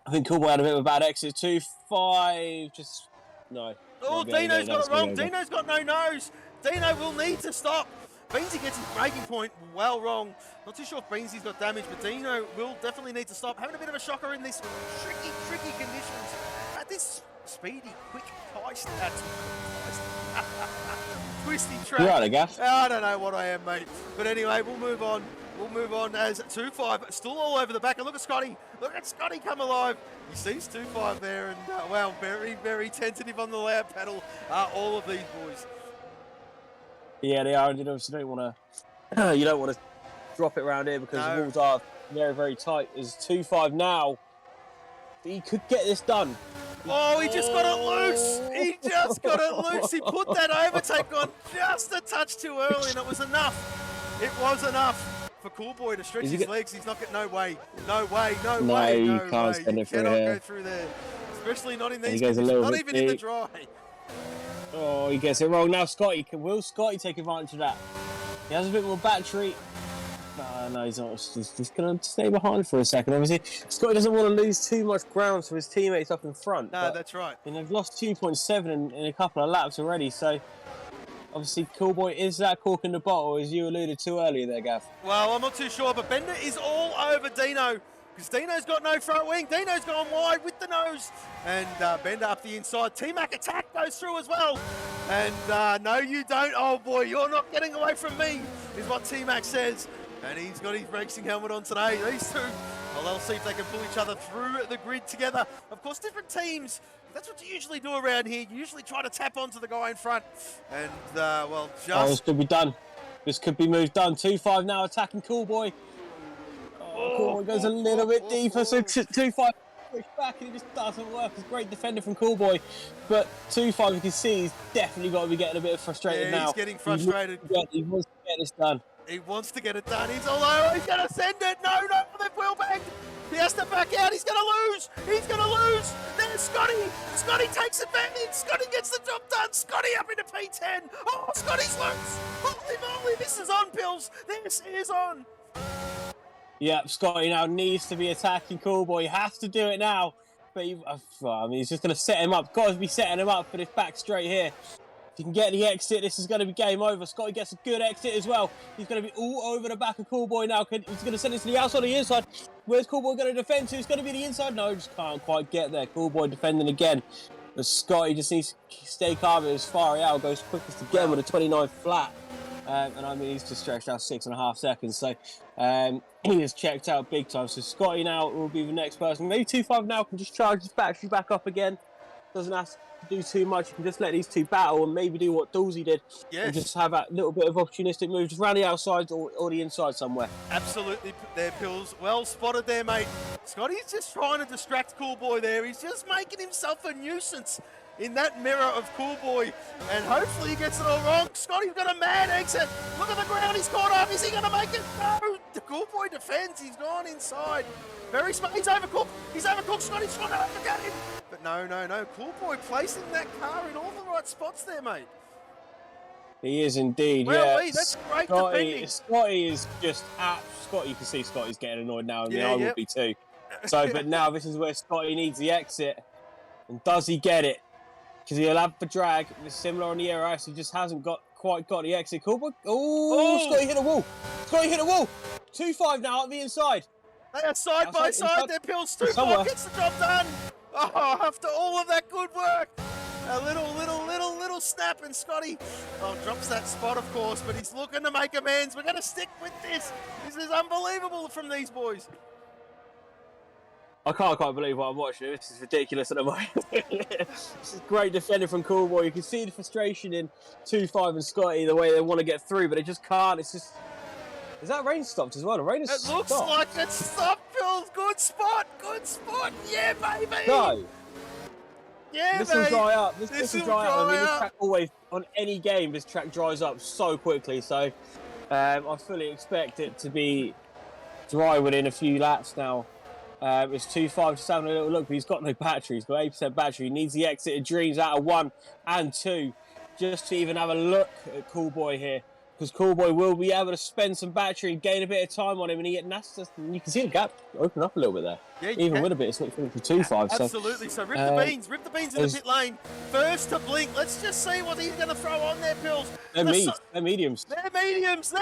I think Coolboy had a bit of a bad exit. 2.5, just, no. Oh, Dino's got it wrong. Dino's got no nose. Dino will need to stop. Beansy gets his braking point well wrong. Not too sure if Beansy's got damage, but Dino will definitely need to stop. Having a bit of a shocker in these tricky conditions. At this speedy, quick, twisty track. You're right, I guess. I don't know what I am, mate. But anyway, we'll move on. We'll move on as 2.5 still all over the back. And look at Scotty. Look at Scotty come alive. He sees 2.5 there, and wow, very tentative on the loud pedal. All of these boys. Yeah, they are. You obviously don't want to. You don't want to drop it around here because the walls are very tight. There's 2.5 now. He could get this done. Oh, he just got it loose. He just got it loose. He put that overtake on just a touch too early, and it was enough. It was enough for Coolboy to stretch his legs. He's not getting no way. No, you can't send it through cannot here. go through there, especially not in these He goes conditions. Not even deep. in the dry. Oh, he gets it wrong. Now will Scotty take advantage of that? He has a bit more battery. No, he's not. He's going to stay behind for a second. Obviously, Scotty doesn't want to lose too much ground to his teammates up in front. No, that's right. And they've lost 2.7 in a couple of laps already, so obviously Coolboy is that cork in the bottle, as you alluded to earlier there, Gav. Well, I'm not too sure, but Bender is all over Dino. Because Dino's got no front wing. Dino's gone wide with the nose. And Bender up the inside. T-Mac attack goes through as well. And no, you don't. Oh, boy, you're not getting away from me, is what T-Mac says. And he's got his racing helmet on today. These two, well, they'll see if they can pull each other through the grid together. Of course, different teams. That's what you usually do around here. You usually try to tap onto the guy in front. And, well, just... Oh, this could be done. This could be moved done. 2.5 now attacking Coolboy. Coolboy goes a little bit deeper, so 2.5 push back and it just doesn't work. It's a great defender from Coolboy, but 2.5 you can see he's definitely got to be getting a bit frustrated now. He's getting frustrated. He wants to get this done. He wants to get it done. He's all over. He's going to send it. No, they've wheel back. He has to back out. He's going to lose. He's going to lose. There's Scotty. Scotty takes advantage. Scotty gets the job done. Scotty up into P10. Oh, Scotty's loose. Holy moly, this is on, Pills. This is on. Yeah, Scotty now needs to be attacking Coolboy. He has to do it now. But he's just going to set him up. Got to be setting him up for this back straight here. If he can get the exit, this is going to be game over. Scotty gets a good exit as well. He's going to be all over the back of Coolboy now. He's going to send it to the outside or the inside. Where's Coolboy going to defend to? It's going to be the inside. No, just can't quite get there. Coolboy defending again. But Scotty just needs to stay calm as far out. Goes quickest again with a 29 flat. And I mean, he's just stretched out 6.5 seconds. So he is checked out big time. So Scotty now will be the next person. Maybe 2.5 now can just charge his battery back up again. Doesn't have to do too much. You can just let these two battle and maybe do what Dawsey did. Yes. And just have that little bit of opportunistic move just around the outside or the inside somewhere. Absolutely there, Pills. Well spotted there, mate. Scotty's just trying to distract Coolboy there. He's just making himself a nuisance in that mirror of Coolboy, and hopefully he gets it all wrong. Scotty's got a mad exit. Look at the ground he's caught up. Is he going to make it? No. The Coolboy defends. He's gone inside. Very smart. He's overcooked. He's overcooked. Scotty's trying to overcut him. But no. Coolboy placing that car in all the right spots there, mate. He is indeed, Well, yeah. that's great defending. Scotty is just Scotty, you can see Scotty's getting annoyed now. I mean, Yeah, I would be too. So, but now this is where Scotty needs the exit. And does he get it? Because he'll have the drag. It's similar on the air ice. He just hasn't quite got the exit. Cool. Oh, Scotty hit a wall. Scotty hit a wall. 2-5 now at the inside. They are side by side. Their Pills 2 block gets the job done. Oh, after all of that good work. A little snap, and Scotty drops that spot, of course, but he's looking to make amends. We're going to stick with this. This is unbelievable from these boys. I can't quite believe what I'm watching. This is ridiculous at the moment. This is great defending from Coolboy. You can see the frustration in 2-5 and Scotty, the way they want to get through, but they just can't. It's just... Is that rain stopped as well? The rain is stopped. It looks like it's stopped, Phil. Good spot. Yeah, baby. No. Yeah, this will dry up. This will dry up. I mean, this track always, on any game, this track dries up so quickly. So I fully expect it to be dry within a few laps now. It's 2-5, just having a little look, but he's got no battery. He's got 8% battery. He needs the exit of Dreams out of 1 and 2 just to even have a look at Coolboy here. Because Coolboy will be able to spend some battery and gain a bit of time on him, and you can see the gap open up a little bit there. Yeah, even with a bit of switch for 2-5. Absolutely. So rip the beans in the pit lane. First to blink. Let's just see what he's going to throw on there, Pills. They're mediums. They're mediums.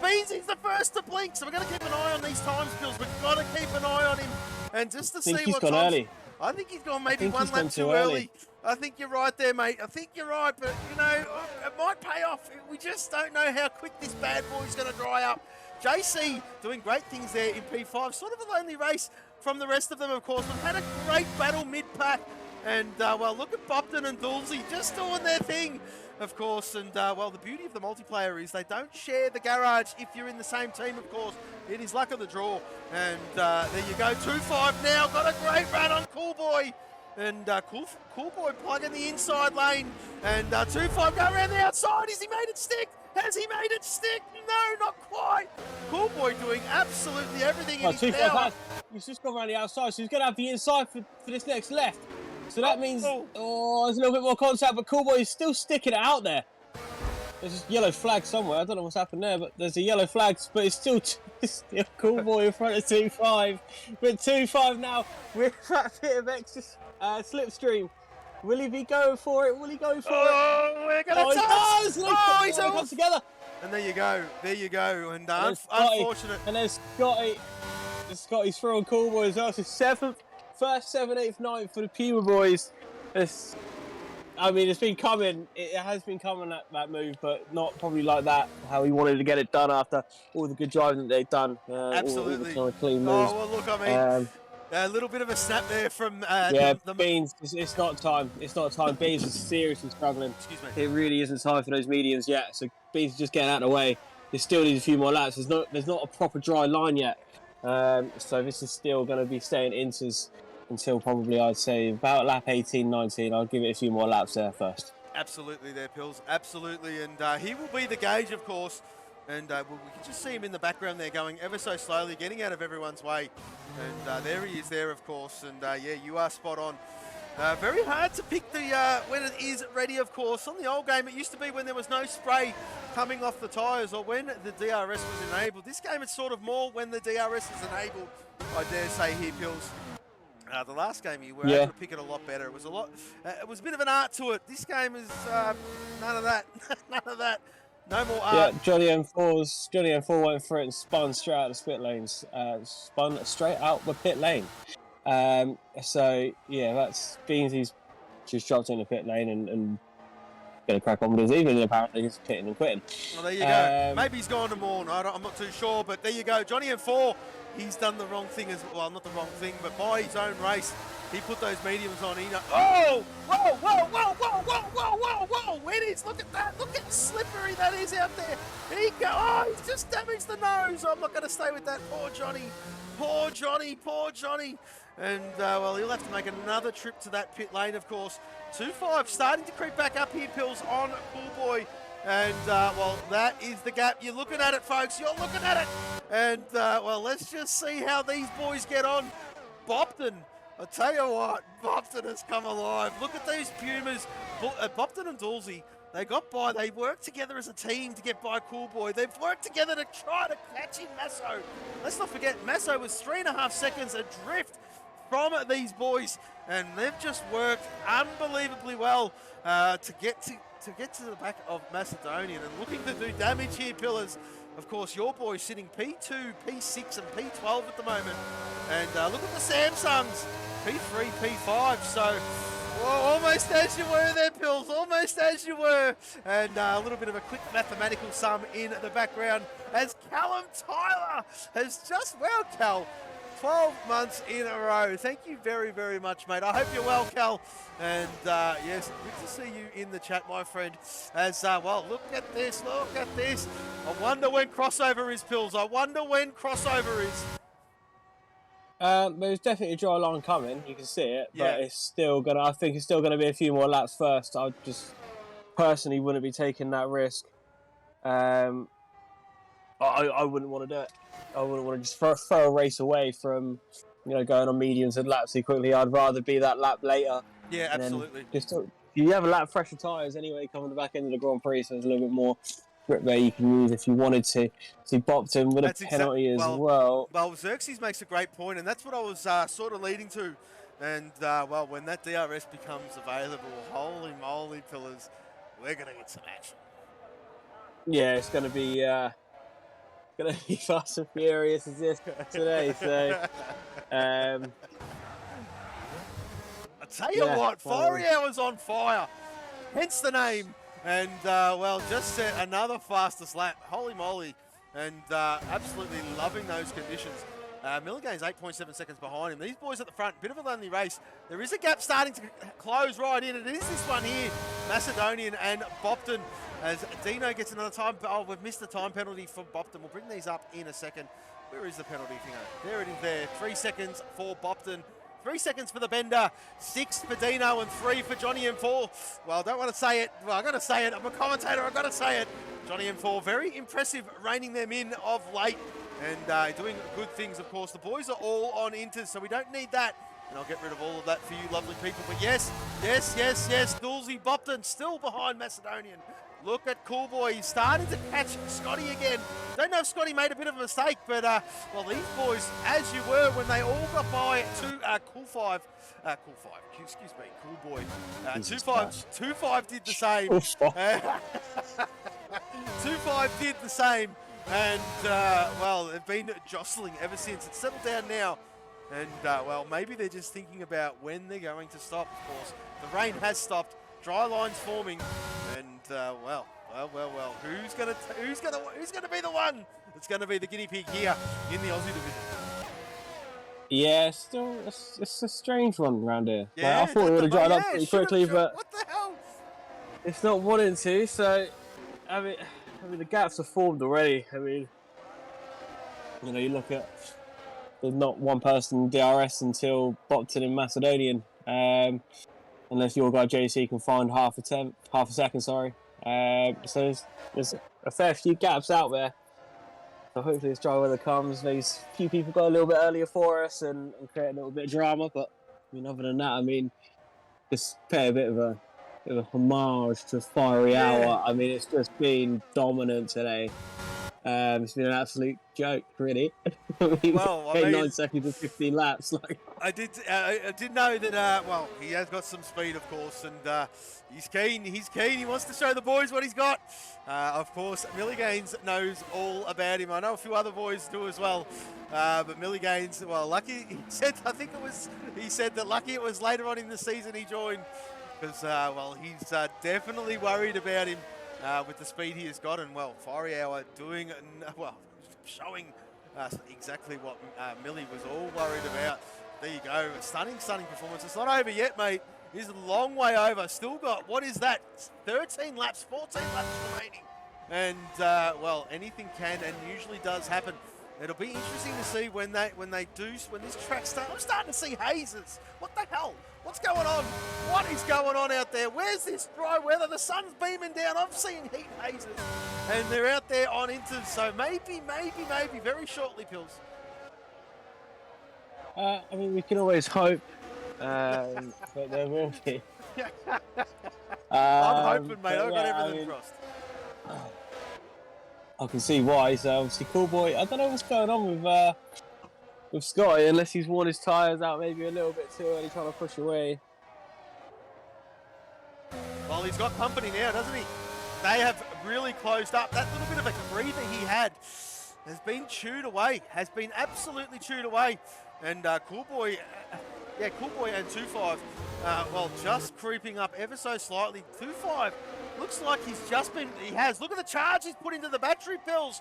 Beansy's the first to blink. So we're going to keep an eye on these times, Pills. We've got to keep an eye on him, and just to see what he's gone early. I think he's gone maybe one lap too early. I think you're right there, mate. I think you're right, but, you know, it might pay off. We just don't know how quick this bad boy's going to dry up. JC doing great things there in P5. Sort of a lonely race from the rest of them, of course. We've had a great battle mid-pack. And, well, look at Bopton and Dulcie just doing their thing, of course. And, well, the beauty of the multiplayer is they don't share the garage if you're in the same team, of course. It is luck of the draw. And there you go, 2-5 now. Got a great run on Coolboy. And Coolboy plugging the inside lane. And 2-5 go around the outside. Has he made it stick? Has he made it stick? No, not quite. Coolboy doing absolutely everything in his power. He's just gone around the outside, so he's going to have the inside for this next left. So that means, there's a little bit more contact, but Coolboy is still sticking it out there. There's a yellow flag somewhere. I don't know what's happened there, but there's a yellow flag, but it's still Coolboy in front of 2-5. But 2-5 now with that bit of extra slipstream. Will he be going for it? We're going to touch! He's comes together. And there you go. And unfortunate. And then Scotty's throwing Coolboy as well. So 7th, 1st, 7th, 8th, 9th for the Puma boys. It's been coming. It has been coming, that move, but not probably like that, how he wanted to get it done after all the good driving that they've done. Absolutely. All the kind of clean moves. Oh, well, look, a little bit of a snap there from Beans. It's not time. Beans is seriously struggling. Excuse me. It really isn't time for those mediums yet. So Beans is just getting out of the way. They still need a few more laps. There's not a proper dry line yet. So this is still going to be staying inters until probably, I'd say, about lap 18, 19. I'll give it a few more laps there first. Absolutely there, Pills. Absolutely. And he will be the gauge, of course. And we can just see him in the background there going ever so slowly, getting out of everyone's way. And there he is there, of course. And, yeah, you are spot on. Very hard to pick the when it is ready, of course. On the old game, it used to be when there was no spray coming off the tyres or when the DRS was enabled. This game, it's sort of more when the DRS is enabled, I dare say here, Pills. The last game, you were able to pick it a lot better. It was it was a bit of an art to it. This game is none of that. None of that. No more art. Yeah, Johnny M4 went for it and spun straight out the pit lanes. Spun straight out the pit lane. So, yeah, that's Beansy's just dropped in the pit lane and going to crack on with his evening, apparently. He's pitting and quitting. Well, there you go. Maybe he's gone to Morn. I'm not too sure, but there you go. Johnny M4, he's done the wrong thing as well. Not the wrong thing, but by his own race, he put those mediums on. Oh! Whoa! It is. Look at that. Look how slippery that is out there. He's just damaged the nose. I'm not going to stay with that. Poor Johnny. And, well, he'll have to make another trip to that pit lane, of course. 2-5 starting to creep back up here, Pills, on Coolboy. And, well, that is the gap. You're looking at it, folks. You're looking at it. And, well, let's just see how these boys get on. Bopton. I'll tell you what, Bopton has come alive. Look at these Pumas. Bopton and Dulcie, They got by. They worked together as a team to get by Cool Boy. They've worked together to try to catch in Masso. Let's not forget, Masso was 3.5 seconds adrift from these boys, and they've just worked unbelievably well to get to the back of Macedonian and looking to do damage here, Pillars. Of course, your boys sitting P2, P6, and P12 at the moment. And look at the Samsungs, P3, P5. So, well, almost as you were there, Pills, almost as you were. And a little bit of a quick mathematical sum in the background as Callum Tyler has just, well, Cal, 12 months in a row. Thank you very, very much, mate. I hope you're well, Cal. And yes, good to see you in the chat, my friend. As, well, look at this, look at this. I wonder when crossover is, Pills. I wonder when crossover is. There's definitely a dry line coming. You can see it, but it's still gonna. I think it's still gonna be a few more laps first. I just personally wouldn't be taking that risk. I wouldn't want to do it. I wouldn't want to just throw a race away from, going on mediums and laps too quickly. I'd rather be that lap later. Yeah, absolutely. You have a lap fresher tyres anyway coming the back end of the Grand Prix, so there's a little bit more grip there you can use if you wanted to. So he bopped him with a penalty as well. Well, Xerxes makes a great point, and that's what I was sort of leading to. And, well, when that DRS becomes available, holy moly, Pillars, we're going to get some action. Yeah, it's going to be fast and furious as this today. So, I tell you what, Fiery Hour's on fire. Hence the name. And, well, just set another fastest lap. Holy moly. And absolutely loving those conditions. Milligan's 8.7 seconds behind him. These boys at the front, bit of a lonely race. There is a gap starting to close right in. It is this one here, Macedonian and Bopton. As Dino gets another time. Oh, we've missed the time penalty for Bopton. We'll bring these up in a second. Where is the penalty thing? There it is there. 3 seconds for Bopton. 3 seconds for the Bender, 6 for Dino, and 3 for Johnny M4. Well, I don't want to say it. Well, I've got to say it. I'm a commentator. I've got to say it. Johnny M4, very impressive, reining them in of late and doing good things, of course. The boys are all on Inters, so we don't need that. And I'll get rid of all of that for you lovely people. But yes, Dulzy Bopton still behind Macedonian. Look at Cool Boy. He's starting to catch Scotty again. Don't know if Scotty made a bit of a mistake, but, well, these boys, as you were, when they all got by to Cool Boy. 2-5 did the same. 2-5 did the same. And, well, they've been jostling ever since. It's settled down now. And, well, maybe they're just thinking about when they're going to stop, of course. The rain has stopped. Dry lines forming. And, well, who's gonna be the one that's gonna be the guinea pig here in the Aussie division? Yeah, still, it's a strange one around here. Yeah, I thought it would have dried up pretty quickly, but what the hell? It's not wanting to. So, I mean, the gaps are formed already. I mean, you look at there's not one person in DRS until Bopton in Macedonian. Unless your guy JC can find half a second, sorry. So there's a fair few gaps out there. So hopefully this dry weather comes. These few people got a little bit earlier for us and create a little bit of drama. But I mean, other than that, I mean, just pay a bit of a homage to Fiery Hour. I mean, it's just been dominant today. It's been an absolute joke, really. Well, 9 seconds and 15 laps. Like I did know that. Well, he has got some speed, of course, and he's keen. He's keen. He wants to show the boys what he's got. Of course, Millie Gaines knows all about him. I know a few other boys do as well. But Millie Gaines, well, lucky. He said, he said that lucky it was later on in the season he joined, because well, he's definitely worried about him. With the speed he has got, and well, Fiery Hour doing, well, showing exactly what Millie was all worried about. There you go, stunning performance. It's not over yet, mate. It's a long way over. Still got, what is that? 13 laps, 14 laps remaining. And well, anything can and usually does happen. It'll be interesting to see when this track starts. I'm starting to see hazes. What the hell? What's going on? What is going on out there? Where's this dry weather? The sun's beaming down. I'm seeing heat hazes. And they're out there on Inters. So maybe, very shortly, Pills. I mean, we can always hope. But there will be. I'm hoping, mate. I've got yeah, everything crossed. I can see why. So obviously, Cool Boy. I don't know what's going on with Scotty, unless he's worn his tyres out maybe a little bit too early, trying to push away. Well, he's got company now, doesn't he? They have really closed up. That little bit of a breather he had has been chewed away, has been absolutely chewed away. And Cool Boy and 2-5, well, just creeping up ever so slightly. 2-5 looks like look at the charge he's put into the battery pills.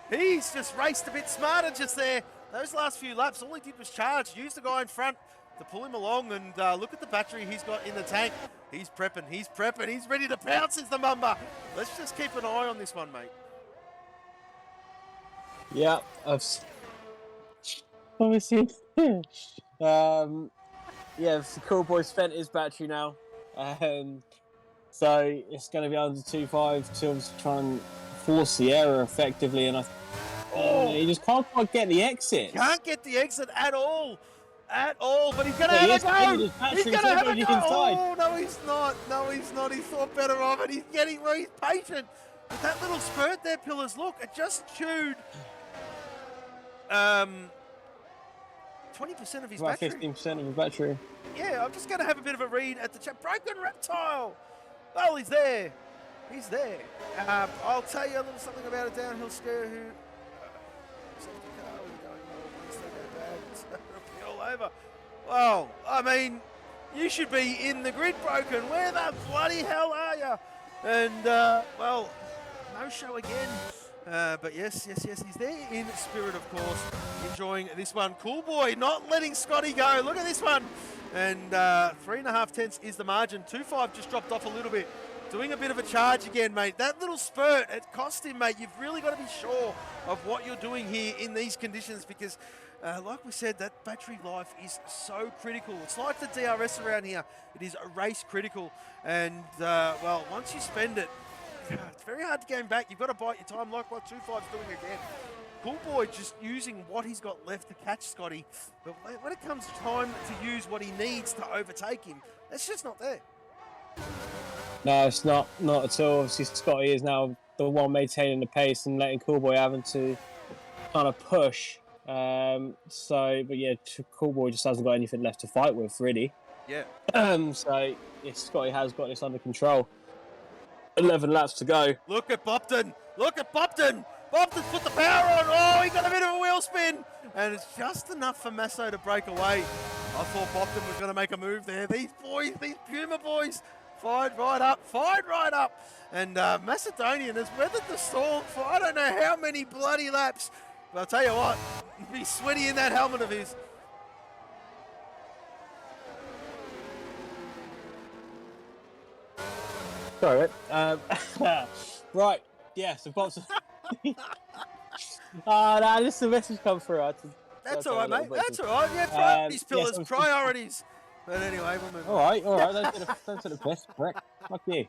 He's just raced a bit smarter just there. Those last few laps, all he did was charge, used the guy in front to pull him along, and look at the battery he's got in the tank. He's prepping, he's ready to pounce, is the Mamba. Let's just keep an eye on this one, mate. Yeah, obviously. Yeah, the Cool Boy spent his battery now. So it's going to be under 2.5 to try and force the error effectively, and he just can't quite get the exit. Can't get the exit at all. But he's going to have a go. He's going to have a go. Oh, no, he's not. No, he's not. He thought better of it. He's getting where he's patient. But that little spurt there, Pillars, look, it just chewed 20% of his about battery. 15% of the battery. Yeah, I'm just going to have a bit of a read at the chat. Broken Reptile. Well, he's there. He's there. I'll tell you a little something about a downhill skier who... all over. Well, I mean, you should be in the grid, Broken. Where the bloody hell are you? And, well, no show again. But yes, he's there in spirit, of course, enjoying this one. Cool Boy not letting Scotty go. Look at this one. And 3.5 tenths is the margin. 2.5 just dropped off a little bit. Doing a bit of a charge again, mate. That little spurt, it cost him, mate. You've really got to be sure of what you're doing here in these conditions because, like we said, that battery life is so critical. It's like the DRS around here. It is race critical. And, well, once you spend it, it's very hard to gain back. You've got to bite your time like what 2.5's doing again. Cool Boy just using what he's got left to catch Scotty. But when it comes time to use what he needs to overtake him, it's just not there. No, it's not at all. Obviously, Scotty is now the one maintaining the pace and letting Cool Boy having to kind of push. But yeah, Cool Boy just hasn't got anything left to fight with, really. Yeah. So yes, Scotty has got this under control. 11 laps to go. Look at Bopton. Bopton's put the power on. Oh, he got a bit of a wheel spin. And it's just enough for Masso to break away. I thought Bopton was going to make a move there. These boys, these Puma boys, fired right up. And Macedonian has weathered the storm for I don't know how many bloody laps. But I'll tell you what, he'd be sweaty in that helmet of his. Sorry, right, yeah, so Bob's... no, just a message come through. That's all right, mate. That's all right. Yeah, priorities, Pillars, priorities. But anyway, we'll move on. All right. Those are the best, correct? Fuck you.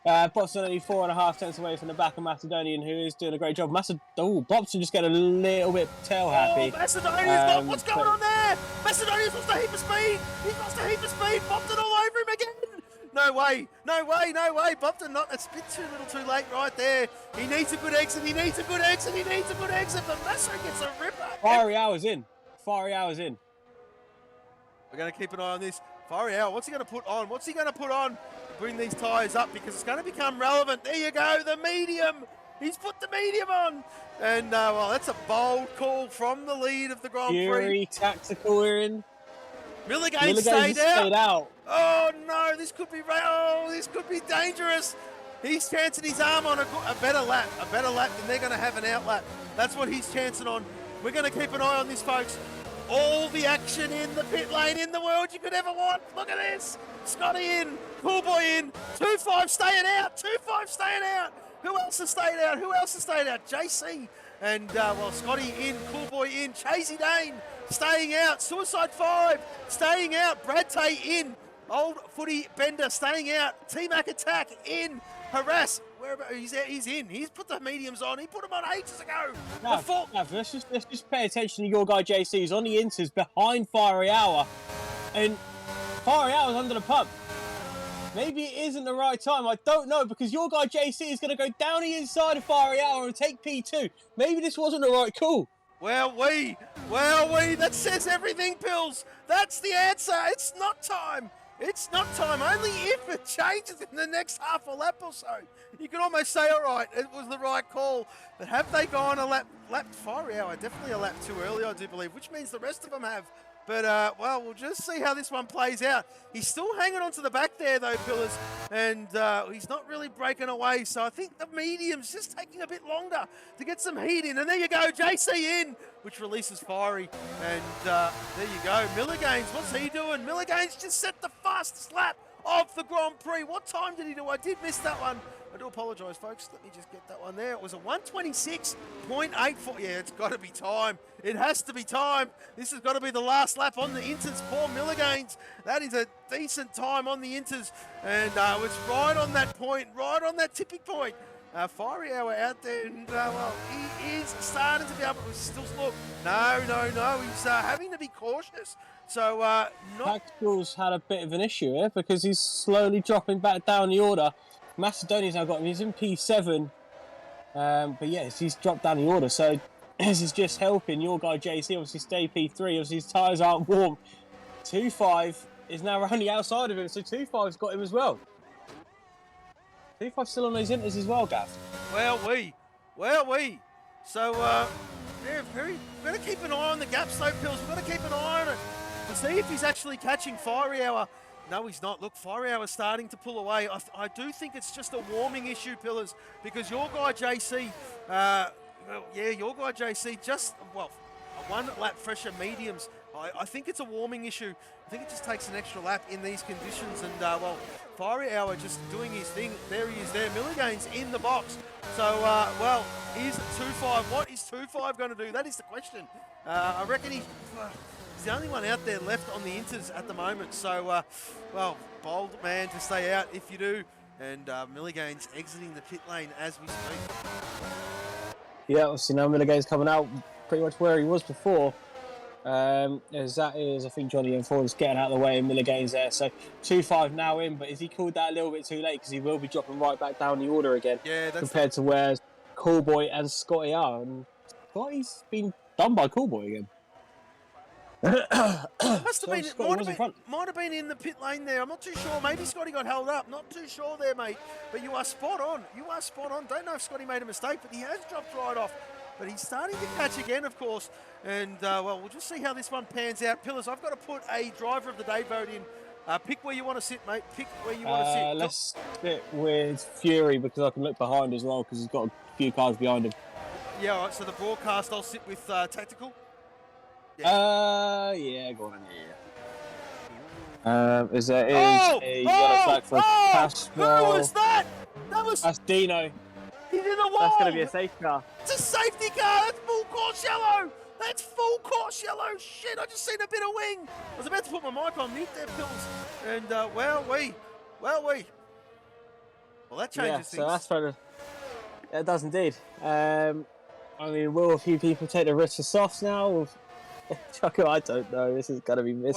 Bobson only 4.5 tenths away from the back of Macedonian, who is doing a great job. Bobson just getting a little bit tail happy. Macedonian's what's going on there? Macedonian's lost a heap of speed. He's lost a heap of speed. Bopton all over him again. No way. Bopton it's a bit too little too late right there. He needs a good exit. But Masso gets a ripper. Fiery hours in. We're going to keep an eye on this. Fiery hour. What's he going to put on? To bring these tyres up because it's going to become relevant. There you go. The medium. He's put the medium on. And, well, that's a bold call from the lead of the Grand Prix. Fury tactical we're in. Milligate stayed out. Oh no, this could be dangerous. He's chancing his arm on a better lap than they're going to have an out lap. That's what he's chancing on. We're going to keep an eye on this, folks. All the action in the pit lane in the world you could ever want. Look at this. Scotty in, Cool Boy in, 2.5 staying out. Who else has stayed out? JC. And, well, Scotty in, Cool Boy in, Chasey Dane staying out, Suicide 5 staying out, Brad Tay in, Old Footy Bender staying out, T-Mac Attack in, Harass, he's in. He's put the mediums on. He put them on ages ago. Let's just pay attention to your guy JC. He's on the inters behind Fiery Hour. And Fiery Hour's under the pump. Maybe it isn't the right time. I don't know, because your guy JC is going to go down the inside of Fiery Hour and take P2. Maybe this wasn't the right call. Well, that says everything, Pills. That's the answer. It's not time. It's not time. Only if it changes in the next half a lap or so. You can almost say, all right, it was the right call. But have they gone a lap Fiery Hour? Definitely a lap too early, I do believe, which means the rest of them have. But, well, we'll just see how this one plays out. He's still hanging on to the back there, though, Pillars, and he's not really breaking away. So I think the medium's just taking a bit longer to get some heat in. And there you go, JC in, which releases Fiery. And there you go. Milligains, what's he doing? Milligains just set the fastest lap of the Grand Prix. What time did he do? I did miss that one. I do apologise, folks. Let me just get that one there. It was a 1:26.84. Yeah, it's got to be time. It has to be time. This has got to be the last lap on the Inters. Poor Milligains. That is a decent time on the Inters. And it was right on that point, right on that tipping point. Fiery Hour out there, and well, he is starting to be able to still look. No. He's having to be cautious. So, Tactical's had a bit of an issue here because he's slowly dropping back down the order. Macedonia's now got him. He's in P7. But yes, he's dropped down the order. So this is just helping your guy JC obviously stay P3. Obviously his tyres aren't warm. 2.5 is now only outside of him. So 2.5's got him as well. 2.5 still on those Inters as well, Gav. Well, So, yeah, better keep an eye on the gaps though, Pills. We've got to keep an eye on it to see if he's actually catching Fiery Hour. No, he's not. Look, Fiery Hour starting to pull away. I do think it's just a warming issue, Pillars, because your guy JC, your guy JC just, well, a 1 lap fresher mediums. I think it's a warming issue. I think it just takes an extra lap in these conditions. And, well, Fiery Hour just doing his thing. There he is there. Milligains in the box. So, well, is 2.5, what is 2.5 going to do? That is the question. I reckon he's the only one out there left on the Inters at the moment. So, well, bold man to stay out if you do. And Milligains exiting the pit lane as we speak. Yeah, obviously now Milligains coming out pretty much where he was before. As that is, I think Johnny M4 is getting out of the way and Milligains there. So 2.5 now in, but has he called that a little bit too late? Because he will be dropping right back down the order again. Yeah, compared to where Coolboy and Scotty are. And Scotty's been done by Coolboy again. Must have been, might have been in the pit lane there. I'm not too sure. Maybe Scotty got held up. Not too sure there, mate. But you are spot on. Don't know if Scotty made a mistake, but he has dropped right off. But he's starting to catch again, of course. And, well, we'll just see how this one pans out. Pillars, I've got to put a driver of the day vote in. Pick where you want to sit, mate. Pick where you want to sit. Let's sit with Fury because I can look behind as well because he's got a few cars behind him. Yeah, all right. So the broadcast, I'll sit with Tactical. Yeah, go on in here. Is there a yellow flag for Castro? Who was that? That's Dino. He's in the wall. That's going to be a safety car. It's a safety car. That's full course yellow. That's full course yellow. Shit, I just seen a bit of wing. I was about to put my mic on mute there, Pills. And, well, that changes things. So that's for it does indeed. I mean, will a few people take the risk for softs now? I don't know. This is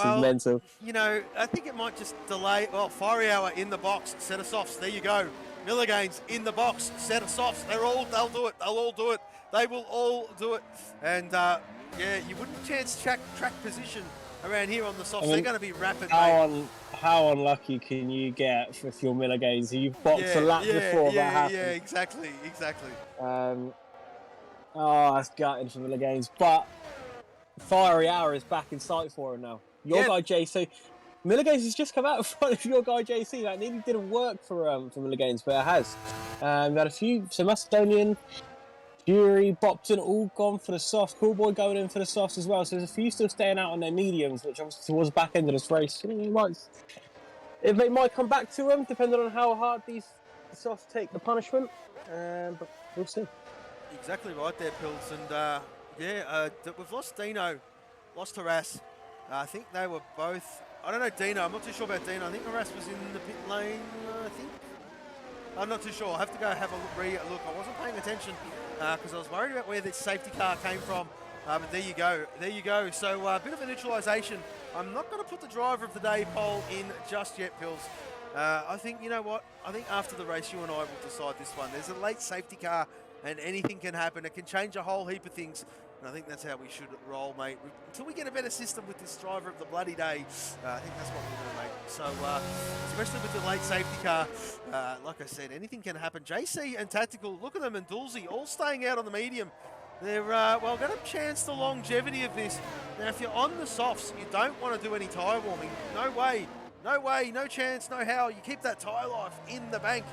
mental. You know, I think it might just delay. Well, Fiery Hour in the box, set of softs. There you go. Milligains in the box, set of softs. They'll do it. They'll all do it. They will all do it. And yeah, you wouldn't chance track position around here on the softs. They're going to be rapid. How unlucky can you get if you're Milligains? You've boxed a lap before that happened. Yeah, exactly. That's gutting for Milligains, but Fiery Hour is back in sight for him now. Your guy JC. Milligains has just come out in front of your guy JC. That nearly didn't work for Milligains, but it has. We had a few. So Macedonian, Fury, Bopton, all gone for the softs. Coolboy going in for the softs as well. So there's a few still staying out on their mediums, which obviously towards the back end of this race. It might come back to them, depending on how hard these softs take the punishment. But we'll see. Exactly right there, Pills. And we've lost Dino, lost Harass. I think they were both. I don't know Dino. I'm not too sure about Dino. I think Harass was in the pit lane. I think. I'm not too sure. I'll have to go have a look. I wasn't paying attention because I was worried about where this safety car came from. But there you go. So a bit of a neutralisation. I'm not going to put the driver of the day poll in just yet, Pills. I think, you know what? I think after the race, you and I will decide this one. There's a late safety car, and anything can happen. It can change a whole heap of things. And I think that's how we should roll, mate. Until we get a better system with this driver of the bloody day, I think that's what we'll do, mate. So, especially with the late safety car, like I said, anything can happen. JC and Tactical, look at them, and Dulcie all staying out on the medium. They're, well, got a chance the longevity of this. Now, if you're on the softs, you don't want to do any tyre warming. No way. No way, no chance, no how. You keep that tyre life in the bank.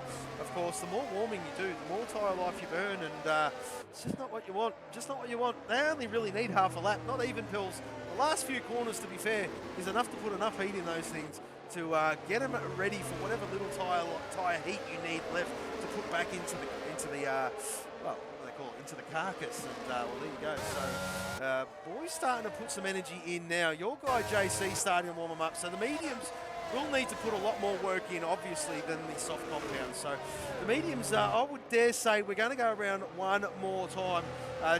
Of course, the more warming you do, the more tyre life you burn, and it's just not what you want. Just not what you want. They only really need half a lap, not even pills. The last few corners, to be fair, is enough to put enough heat in those things to get them ready for whatever little tyre heat you need left to put back into the well, what do they call it, into the carcass. And well, there you go. So boys starting to put some energy in now. Your guy JC starting to warm them up. So the mediums will need to put a lot more work in, obviously, than the soft compounds. So the mediums, I would dare say we're going to go around one more time.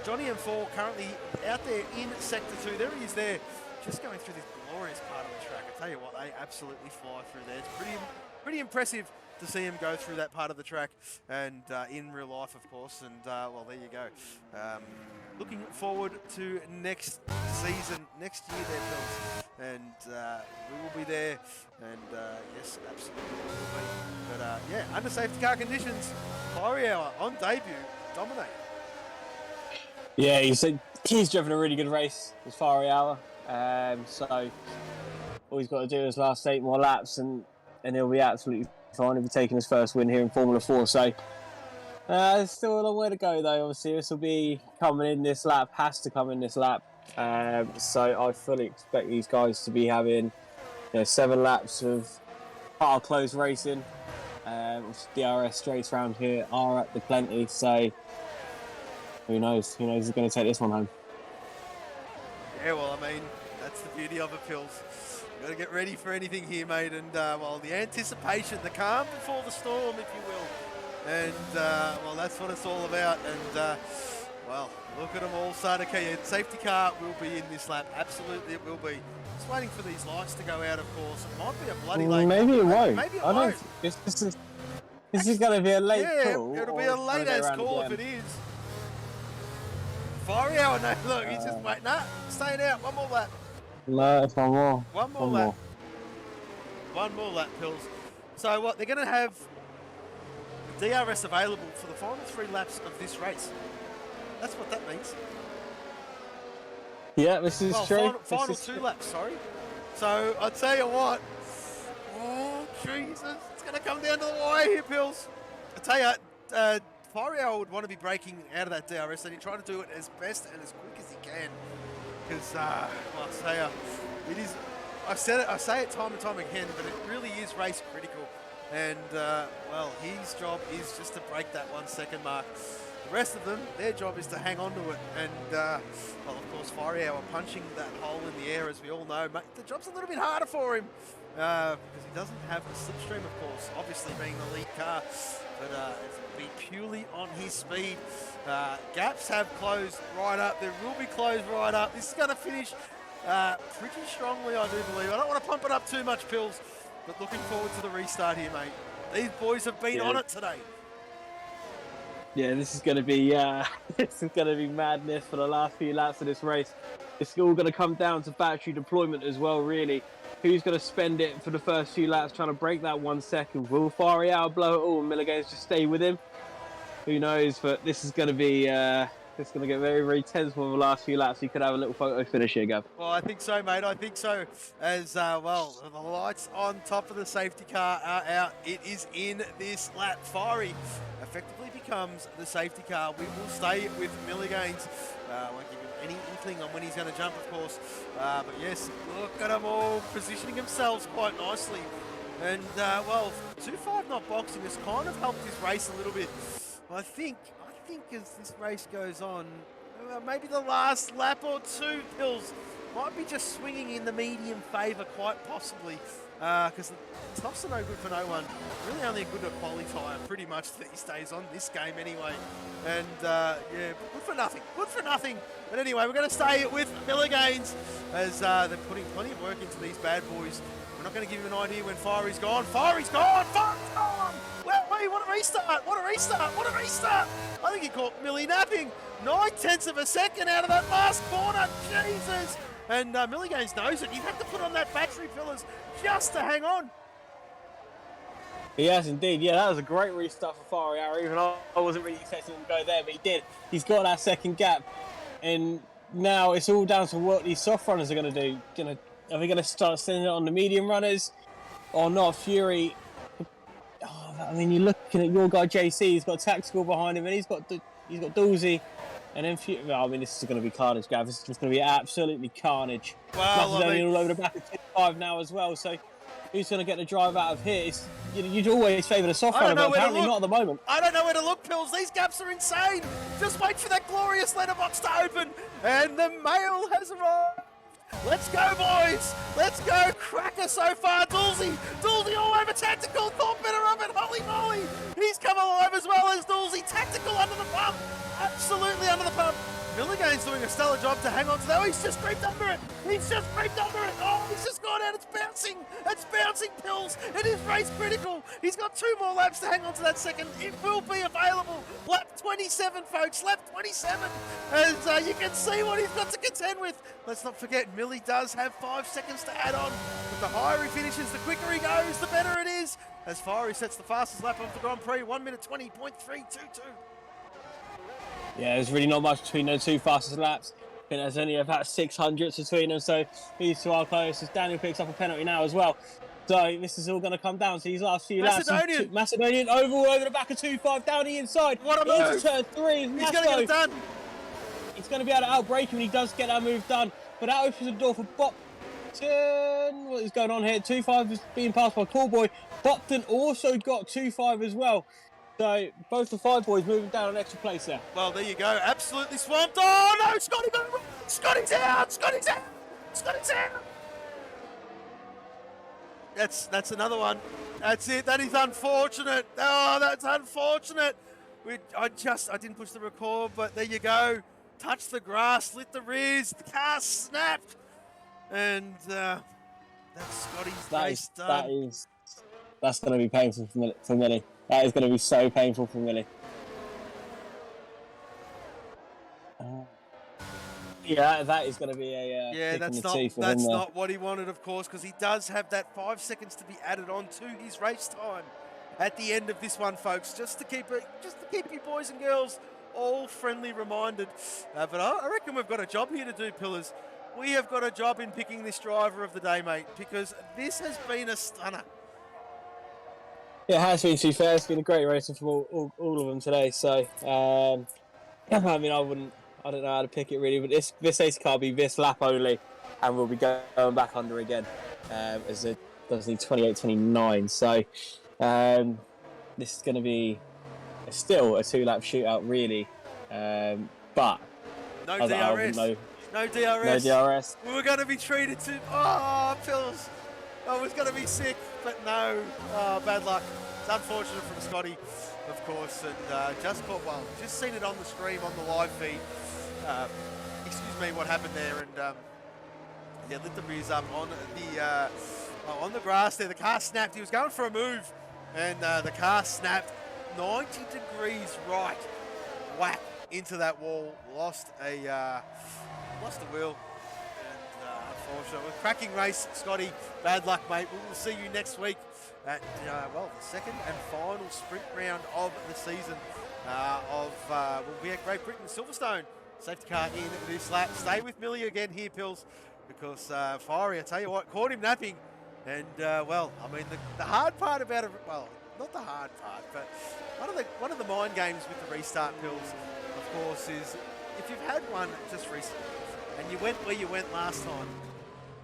Johnny M4 currently out there in Sector 2. There he is there, just going through this glorious part of the track. I tell you what, they absolutely fly through there. It's pretty impressive to see him go through that part of the track, and in real life, of course. And well, there you go. Looking forward to next season, next year there, Phils. And we will be there. And yes, absolutely we will be. But yeah, under safety car conditions, Fiery Hour on debut, dominate. Yeah, he's driven a really good race, this Fiery Hour. So all he's got to do is last 8 more laps, and he'll be absolutely fine. He'll be taking his first win here in Formula 4. So there's still a long way to go, though. Obviously, this will be coming in this lap, has to come in this lap. So I fully expect these guys to be having 7 laps of hard close racing. DRS straights around here are at the plenty. So who knows? Who knows who's going to take this one home? Yeah, well, I mean, that's the beauty of it, Pills. Got to get ready for anything here, mate. And well, the anticipation, the calm before the storm, if you will. And well, that's what it's all about. And well, look at them all start to key in. Safety car will be in this lap. Absolutely, it will be. Just waiting for these lights to go out, of course. It might be a bloody late. Maybe it won't. Maybe it won't. This is going to be a late call. Yeah, it'll be a late ass call if it is. Fiery Hour, no, look, he's just waiting. Nah, staying out. One more lap. No, it's one more. One more lap. One more lap, Pills. So what, they're going to have DRS available for the final 3 laps of this race. That's what that means. Yeah, this is true. Final 2 laps, sorry. So I'll tell you what. Oh, Jesus. It's going to come down to the wire here, Pills. I tell you, Fiery Hour would want to be breaking out of that DRS, and he's trying to do it as best and as quick as he can. Because, well, I tell you, it is. I say it time and time again, but it really is race critical. And well, his job is just to break that 1 second mark. The rest of them, their job is to hang on to it. And well, of course, Fiery Hour punching that hole in the air, as we all know. The job's a little bit harder for him because he doesn't have a slipstream, of course, obviously being the lead car. But it'll be purely on his speed. Gaps have closed right up. There will be closed right up. This is going to finish pretty strongly, I do believe. I don't want to pump it up too much, Pills, but looking forward to the restart here, mate. These boys have been on it today. Yeah, this is going to be madness for the last few laps of this race. It's all going to come down to battery deployment as well, really. Who's going to spend it for the first few laps trying to break that 1 second? Will Fiery Hour blow it all and Milligan's just stay with him? Who knows? But this is going to be it's going to get very, very tense for the last few laps. You could have a little photo finish here, Gav. Well, I think so, mate. I think so. As well, the lights on top of the safety car are out. It is in this lap. Fiery effectively becomes the safety car. We will stay with Milligan's. Won't give him any inkling on when he's going to jump, of course. But yes, look at them all positioning themselves quite nicely. And well, 2.5 not boxing has kind of helped this race a little bit. I think as this race goes on, maybe the last lap or 2, Pills might be just swinging in the medium favour, quite possibly. because softs are no good for no one. Really only a good qualifier pretty much these days on this game anyway. And yeah, good for nothing. Good for nothing. But anyway, we're going to stay with Miller Gaines as they're putting plenty of work into these bad boys. We're not going to give you an idea when Fiery's gone. Fiery's gone! Fiery's gone! Well, wait, what a restart! What a restart! What a restart! I think he caught Millie napping. 9/10 of a second out of that last corner. Jesus! And Millie Gaines knows it. You have to put on that battery, pillars, just to hang on. He has indeed. Yeah, that was a great restart for Fiery. Even I wasn't really expecting him to go there, but he did. He's got that second gap. And now it's all down to what these soft runners are going to do. Are they going to start sending it on the medium runners or not? Fury, I mean, you're looking at your guy JC. He's got Tactical behind him, and he's got Doozy, and then Fury. Well, I mean, this is going to be carnage, Gav. This is just going to be absolutely carnage. Well, I mean, all over the back of 5 now as well. So who's going to get the drive out of here? You'd always favour the soft runner, but apparently not at the moment. I don't know where to look, Pills. These gaps are insane. Just wait for that glorious letterbox to open, and the mail has arrived. Let's go, boys! Let's go! Cracker so far, Dulzy all over Tactical, thought better of it, holy moly! He's come alive as well as Dulzy, Tactical under the pump, absolutely under the pump. Milligan's doing a stellar job to hang on to that. Oh, he's just creeped under it! He's just creeped under it! Oh, he's just gone out, it's bouncing! It's bouncing, Pills! It is race critical! He's got 2 more laps to hang on to that second. It will be available! Lap 27, folks, lap 27! As you can see what he's got to contend with. Let's not forget, Millie does have 5 seconds to add on. But the higher he finishes, the quicker he goes, the better it is. As far he sets the fastest lap of the Grand Prix, 1 minute 20.322. Yeah, there's really not much between those 2 fastest laps. I think there's only about 600 between them, so these 2 are close. As Daniel picks up a penalty now as well. So this is all going to come down to these last few laps. Macedonian over the back of 2.5 down the inside. What a move! Into turn 3. He's going to get it done. He's going to be able to outbrake him when he does get that move done. But that opens the door for Bopton. What is going on here? 2.5 is being passed by Callboy. Bopton also got 2.5 as well. So both the 5 boys moving down an extra place there. Well, there you go. Absolutely swamped. Oh, no! Scotty got it wrong. Scotty's out! Scotty's out! Scotty's out! That's another one. That's it. That is unfortunate. Oh, that's unfortunate. I didn't push the record, but there you go. Touched the grass, lit the rears, the car snapped, and that's Scotty's race done. That's going to be painful for Millie. That is going to be so painful for Millie. Yeah, that is going to be a that's not what he wanted, of course, because he does have that 5 seconds to be added on to his race time at the end of this one, folks. Just to keep you boys and girls all friendly reminded. But I reckon we've got a job here to do, Pillars. We have got a job in picking this driver of the day, mate, because this has been a stunner. It has been, to be fair. It's been a great racing from all of them today. So, I mean, I don't know how to pick it really, but this race car will be this lap only, and we'll be going back under again as it does need 28-29. So, this is going to be still a 2-lap shootout, really. But no DRS. No DRS. We were going to be treated to. Oh, Pills. I was going to be sick, but no. Oh, bad luck. It's unfortunate from Scotty, of course, and just seen it on the stream, on the live feed. Excuse me, what happened there, and lit the rears up on the grass there. The car snapped. He was going for a move, and the car snapped 90 degrees right, whack into that wall. Lost a wheel. Unfortunately, cracking race, Scotty. Bad luck, mate. We will see you next week at the second and final sprint round of the season. We'll be at Great Britain Silverstone. Safety car in this lap. Stay with Millie again here, Pills, because Fiery, I tell you what, caught him napping. And I mean, the hard part about it, well, not the hard part, but one of the mind games with the restart, Pills, of course, is if you've had one just recently and you went where you went last time.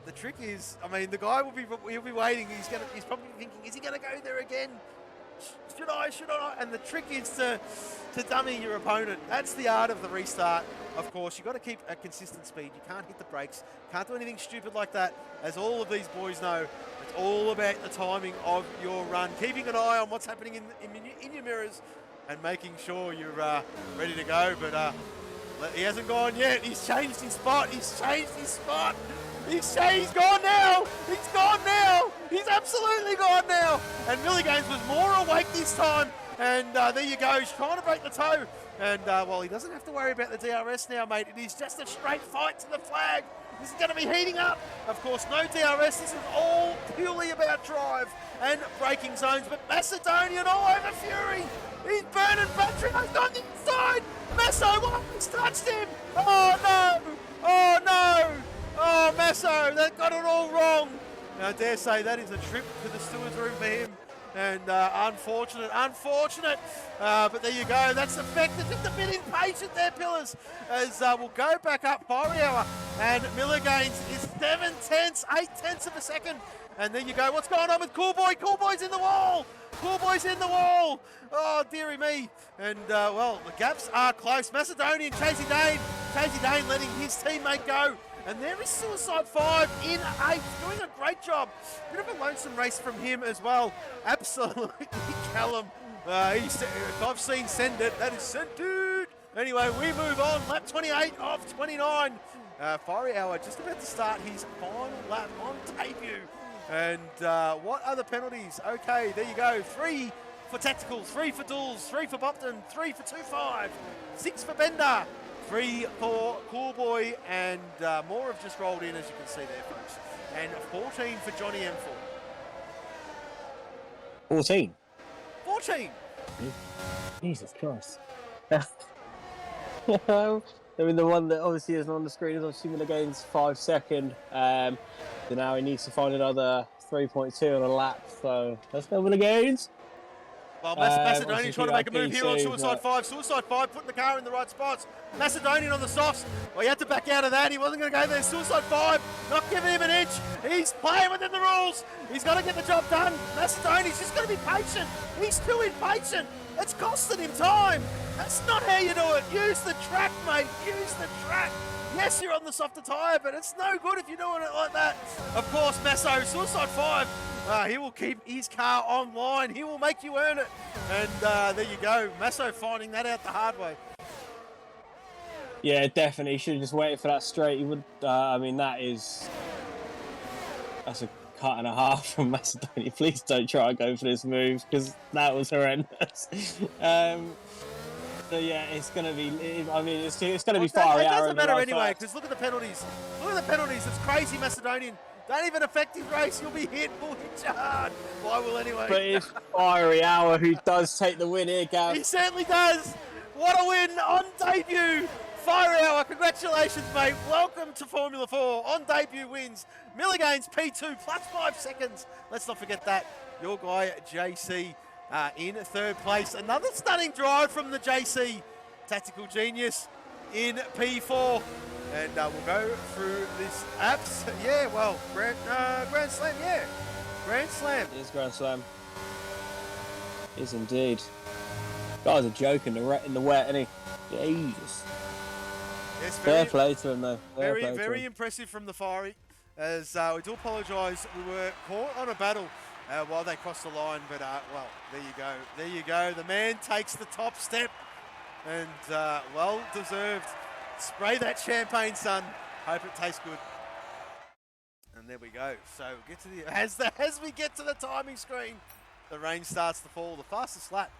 The trick is, I mean, the guy will be waiting. He's probably thinking, is he going to go there again? Should I? And the trick is to dummy your opponent. That's the art of the restart. Of course, you've got to keep a consistent speed. You can't hit the brakes. Can't do anything stupid like that, as all of these boys know. It's all about the timing of your run, keeping an eye on what's happening in your mirrors and making sure you're ready to go. But he hasn't gone yet. He's changed his spot. He's changed his spot. He's gone now. He's gone now. He's absolutely gone now. And Milliganes was more awake this time. And there you go. He's trying to break the toe. And, well, he doesn't have to worry about the DRS now, mate. It is just a straight fight to the flag. This is going to be heating up. Of course, no DRS. This is all purely about drive and braking zones. But Macedonian all over Fury. He's burning battery. He's on the inside. Masso almost touched him. Oh, no. Oh, no. Oh, Masso, that got it all wrong. Now, I dare say that is a trip to the steward's room for him. And unfortunate. But there you go. That's effective. Just a bit impatient there, Pillars. As we'll go back up Fiery Hour. And Milliganes is 8/10 of a second. And there you go. What's going on with Cool Boy? Cool Boy's in the wall. Cool Boy's in the wall. Oh, dearie me. And, well, the gaps are close. Macedonian, Chasey Dane letting his teammate go. And there is Suicide 5 in 8th, doing a great job. Bit of a lonesome race from him as well. Absolutely, Callum. I've seen send it. That is sent it. Anyway, we move on. Lap 28 of 29. Fiery Hour just about to start his final lap on debut. And what are the penalties? Okay, there you go. 3 for tacticals, 3 for duels, 3 for Bumpton, 3 for 2-5, 6 for Bender. 3 for Cool Boy, and more have just rolled in, as you can see there, folks. And 14 for Johnny M4. 14? 14! Jesus Christ. I mean, the one that obviously isn't on the screen is obviously Milliganes 5 second. So now he needs to find another 3.2 on a lap, so let's go Milliganes. Well, Macedonian trying to make a move here on Suicide 5. Suicide 5 putting the car in the right spots. Macedonian on the softs. Well, he had to back out of that. He wasn't going to go there. Suicide 5 not giving him an inch. He's playing within the rules. He's got to get the job done. Macedonian's just going to be patient. He's too impatient. It's costing him time. That's not how you do it. Use the track, mate. Use the track. Yes, you're on the softer tyre, but it's no good if you're doing it like that. Of course, Masso, Suicide 5, he will keep his car online. He will make you earn it. And there you go. Masso finding that out the hard way. Yeah, definitely. He should have just waited for that straight. He would. I mean, that's a cut and a half from Macedonia. Please don't try and go for this move because that was horrendous. So yeah, it's going to be. I mean, it's going to be far. It doesn't matter anyway because look at the penalties. Look at the penalties. It's crazy, Macedonian. Don't even affect his race. You'll be hit. We'll hit you hard. Why will anyway? But it's Fiery Hour who does take the win here, Gav. He certainly does. What a win on debut. Fiery Hour, congratulations, mate. Welcome to Formula 4. On debut wins. Milliganes P2 plus 5 seconds. Let's not forget that. Your guy, JC, in 3rd place. Another stunning drive from the JC. Tactical Genius in P4. And we'll go through this apps. Yeah, well, Grand Slam, yeah. Grand Slam. It is Grand Slam. It is indeed. Guy's a joke in the wet, isn't he? Jesus. Yes, fair play to him, though. Very impressive from the Fiery. As we do apologise, we were caught on a battle while they crossed the line. But, well, there you go. There you go. The man takes the top step. And well deserved. Spray that champagne, son. Hope it tastes good. And there we go. So get to the as we get to the timing screen, the rain starts to fall. The fastest lap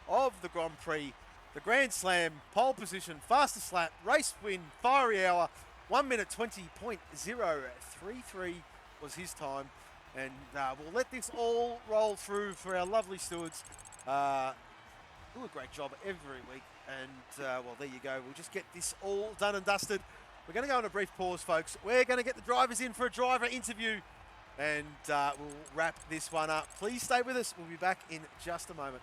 of the Grand Prix, the Grand Slam, pole position, fastest lap, race win, Fiery Hour, 1 minute 20.033 was his time. And we'll let this all roll through for our lovely stewards. Do a great job every week. And, well, there you go. We'll just get this all done and dusted. We're going to go on a brief pause, folks. We're going to get the drivers in for a driver interview. And we'll wrap this one up. Please stay with us. We'll be back in just a moment.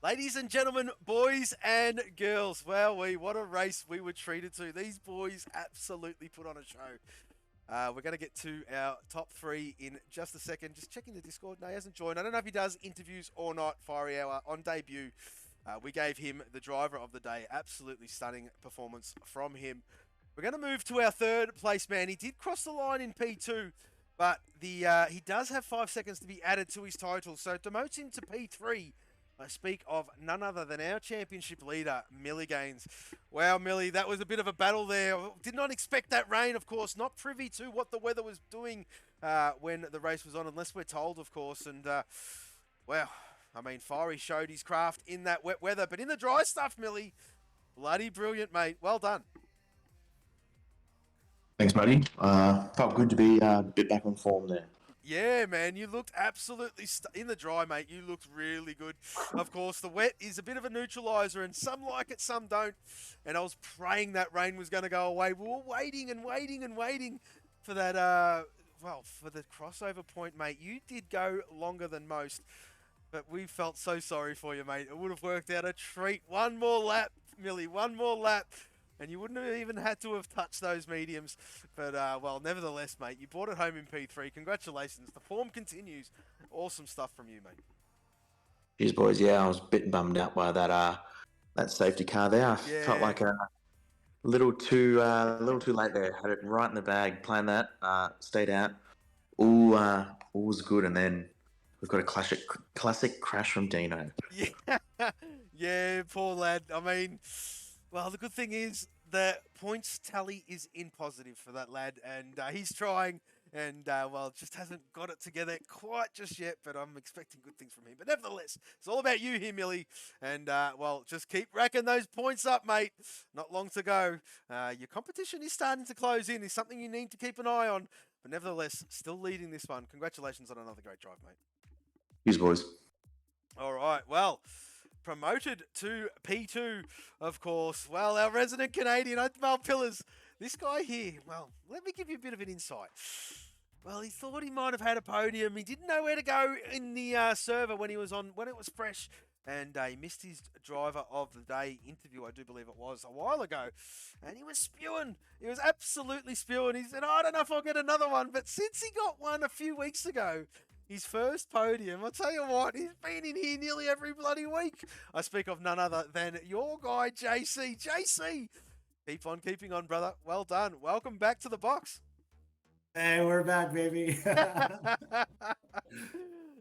Ladies and gentlemen, boys and girls, what a race we were treated to. These boys absolutely put on a show. We're going to get to our top three in just a second. Just checking the Discord. No, he hasn't joined. I don't know if he does interviews or not. Fiery Hour on debut. We gave him the driver of the day. Absolutely stunning performance from him. We're going to move to our third place man. He did cross the line in P2, but he does have 5 seconds to be added to his total. So it demotes him to P3. I speak of none other than our championship leader, Millie Gaines. Wow, Millie, that was a bit of a battle there. Did not expect that rain, of course. Not privy to what the weather was doing when the race was on, unless we're told, of course. And, wow, I mean, Fiery showed his craft in that wet weather. But in the dry stuff, Millie, bloody brilliant, mate. Well done. Thanks, buddy. Felt good to be a bit back on form there. Yeah, man, you looked absolutely in the dry, mate. You looked really good. Of course, the wet is a bit of a neutralizer, and some like it, some don't. And I was praying that rain was going to go away. We were waiting and waiting and waiting for that, for the crossover point, mate. You did go longer than most, but we felt so sorry for you, mate. It would have worked out a treat. One more lap, Millie, one more lap. And you wouldn't have even had to have touched those mediums. But, nevertheless, mate, you brought it home in P3. Congratulations. The form continues. Awesome stuff from you, mate. Cheers, boys. Yeah, I was a bit bummed out by that safety car there. I felt like a little too late there. Had it right in the bag. Planned that. Stayed out. All was good. And then we've got a classic crash from Dino. Yeah, poor lad. I mean... Well, the good thing is the points tally is in positive for that lad, and he's trying, and just hasn't got it together quite just yet, but I'm expecting good things from him. But nevertheless, it's all about you here, Millie, and just keep racking those points up, mate. Not long to go. Your competition is starting to close in. It's something you need to keep an eye on, but nevertheless, still leading this one. Congratulations on another great drive, mate. Cheers, boys. All right, well... Promoted to P2, of course. Well, our resident Canadian, Oathmale Pillars. This guy here, well, let me give you a bit of an insight. Well, he thought he might have had a podium. He didn't know where to go in the server when it was fresh. And he missed his driver of the day interview, I do believe it was, a while ago. And he was spewing. He was absolutely spewing. He said, I don't know if I'll get another one. But since he got one a few weeks ago, his first podium, I'll tell you what, he's been in here nearly every bloody week. I speak of none other than your guy, JC. JC, keep on keeping on, brother. Well done. Welcome back to the box. Hey, we're back, baby.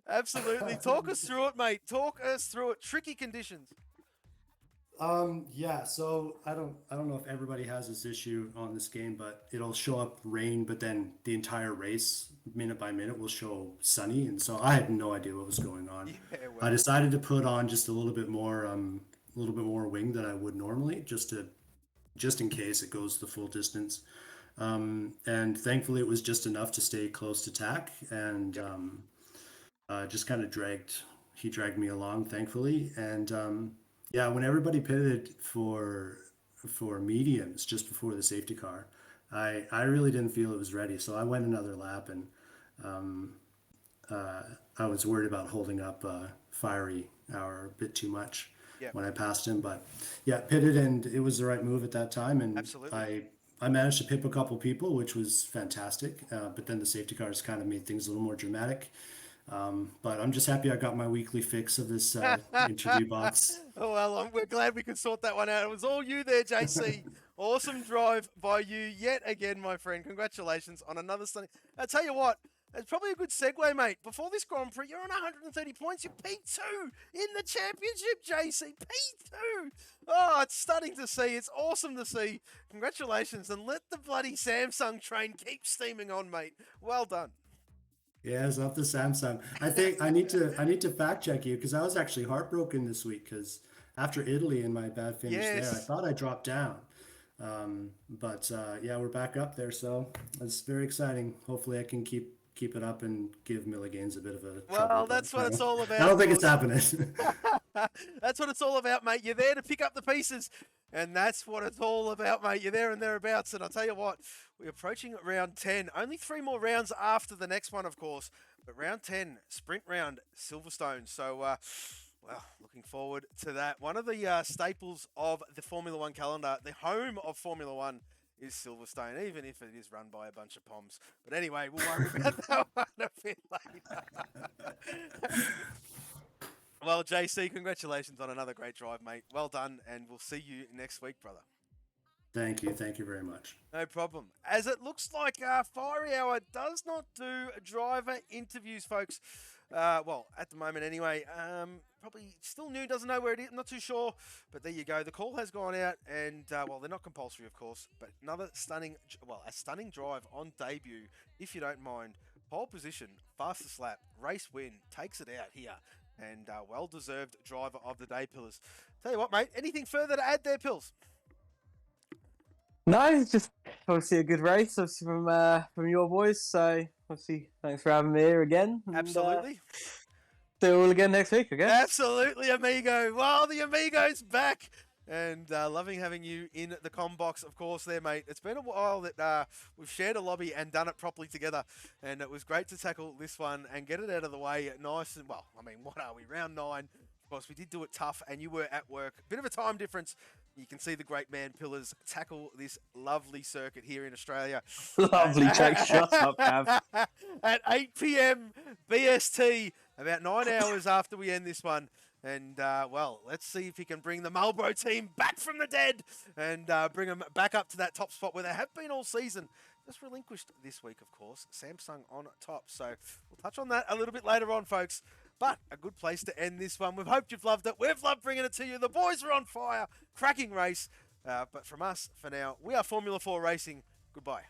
Absolutely. Talk us through it, mate. Talk us through it. Tricky conditions. Yeah, so I don't know if everybody has this issue on this game, but it'll show up rain, but then the entire race, minute by minute, will show sunny, and so I had no idea what was going on. Yeah, I well. decided to put on just a little bit more wing than I would normally, just in case it goes the full distance. And thankfully, it was just enough to stay close to tack, and Yep. just kind of he dragged me along, thankfully. And yeah, when everybody pitted for mediums just before the safety car, I really didn't feel it was ready, so I went another lap, and um, uh, I was worried about holding up Fiery Hour a bit too much Yep. when I passed him. But yeah, pitted, and it was the right move at that time, and Absolutely. I managed to pip a couple people, which was fantastic. But then the safety cars kind of made things a little more dramatic. But I'm just happy I got my weekly fix of this interview box. Oh, well, we're glad we could sort that one out. It was all you there, JC. Awesome drive by you yet again, my friend. Congratulations on another stunning. I tell you what, it's probably a good segue, mate. Before this Grand Prix, you're on 130 points. You're P2 in the championship, JC. P2. Oh, it's stunning to see. It's awesome to see. Congratulations, and let the bloody Samsung train keep steaming on, mate. Well done. Yeah, it's up to Samsung. I think I need to fact check you because I was actually heartbroken this week because after Italy and my bad finish there, I Yes. thought I dropped down. But yeah, we're back up there, so it's very exciting. Hopefully, I can keep it up and give Milligan's a bit of a Well, trouble. that's But what it's all I about, don't of think it's course. happening. That's what it's all about, mate. You're there to pick up the pieces, and that's what it's all about, mate. You're there and thereabouts. And I'll tell you what, we're approaching round 10. Only 3 more rounds after the next one, of course. But round 10, sprint round, Silverstone. So, well, looking forward to that. One of the staples of the Formula One calendar, the home of Formula One, is Silverstone, even if it is run by a bunch of Poms. But anyway, we'll worry about that one a bit later. Well, JC, congratulations on another great drive, mate. Well done, and we'll see you next week, brother. Thank you very much. No problem. As it looks like Fiery Hour does not do driver interviews, folks. Well, at the moment anyway. Probably still new, doesn't know where it is. I'm not too sure. But there you go. The call has gone out, and well, they're not compulsory, of course. But another a stunning drive on debut, if you don't mind. Pole position, fastest lap, race win, takes it out here. And well-deserved driver of the day, Pillars. Tell you what, mate, anything further to add there, Pills? No, it's just obviously a good race, obviously from your boys. So obviously, thanks for having me here again. And, Absolutely. do it all again next week, I guess. Absolutely, amigo. Well, the amigo's back. And loving having you in the com box, of course, there, mate. It's been a while that we've shared a lobby and done it properly together. And it was great to tackle this one and get it out of the way nice. And, well, I mean, what are we? Round 9. Of course, we did do it tough, and you were at work. Bit of a time difference. You can see the great man Pillars tackle this lovely circuit here in Australia. Lovely Jake. Shut up, Cav. At 8 p.m. BST, about 9 hours after we end this one. And, well, let's see if he can bring the Marlboro team back from the dead and bring them back up to that top spot where they have been all season. Just relinquished this week, of course. Samsung on top. So we'll touch on that a little bit later on, folks. But a good place to end this one. We've hoped you've loved it. We've loved bringing it to you. The boys are on fire. Cracking race. But from us, for now, we are Formula 4 Racing. Goodbye.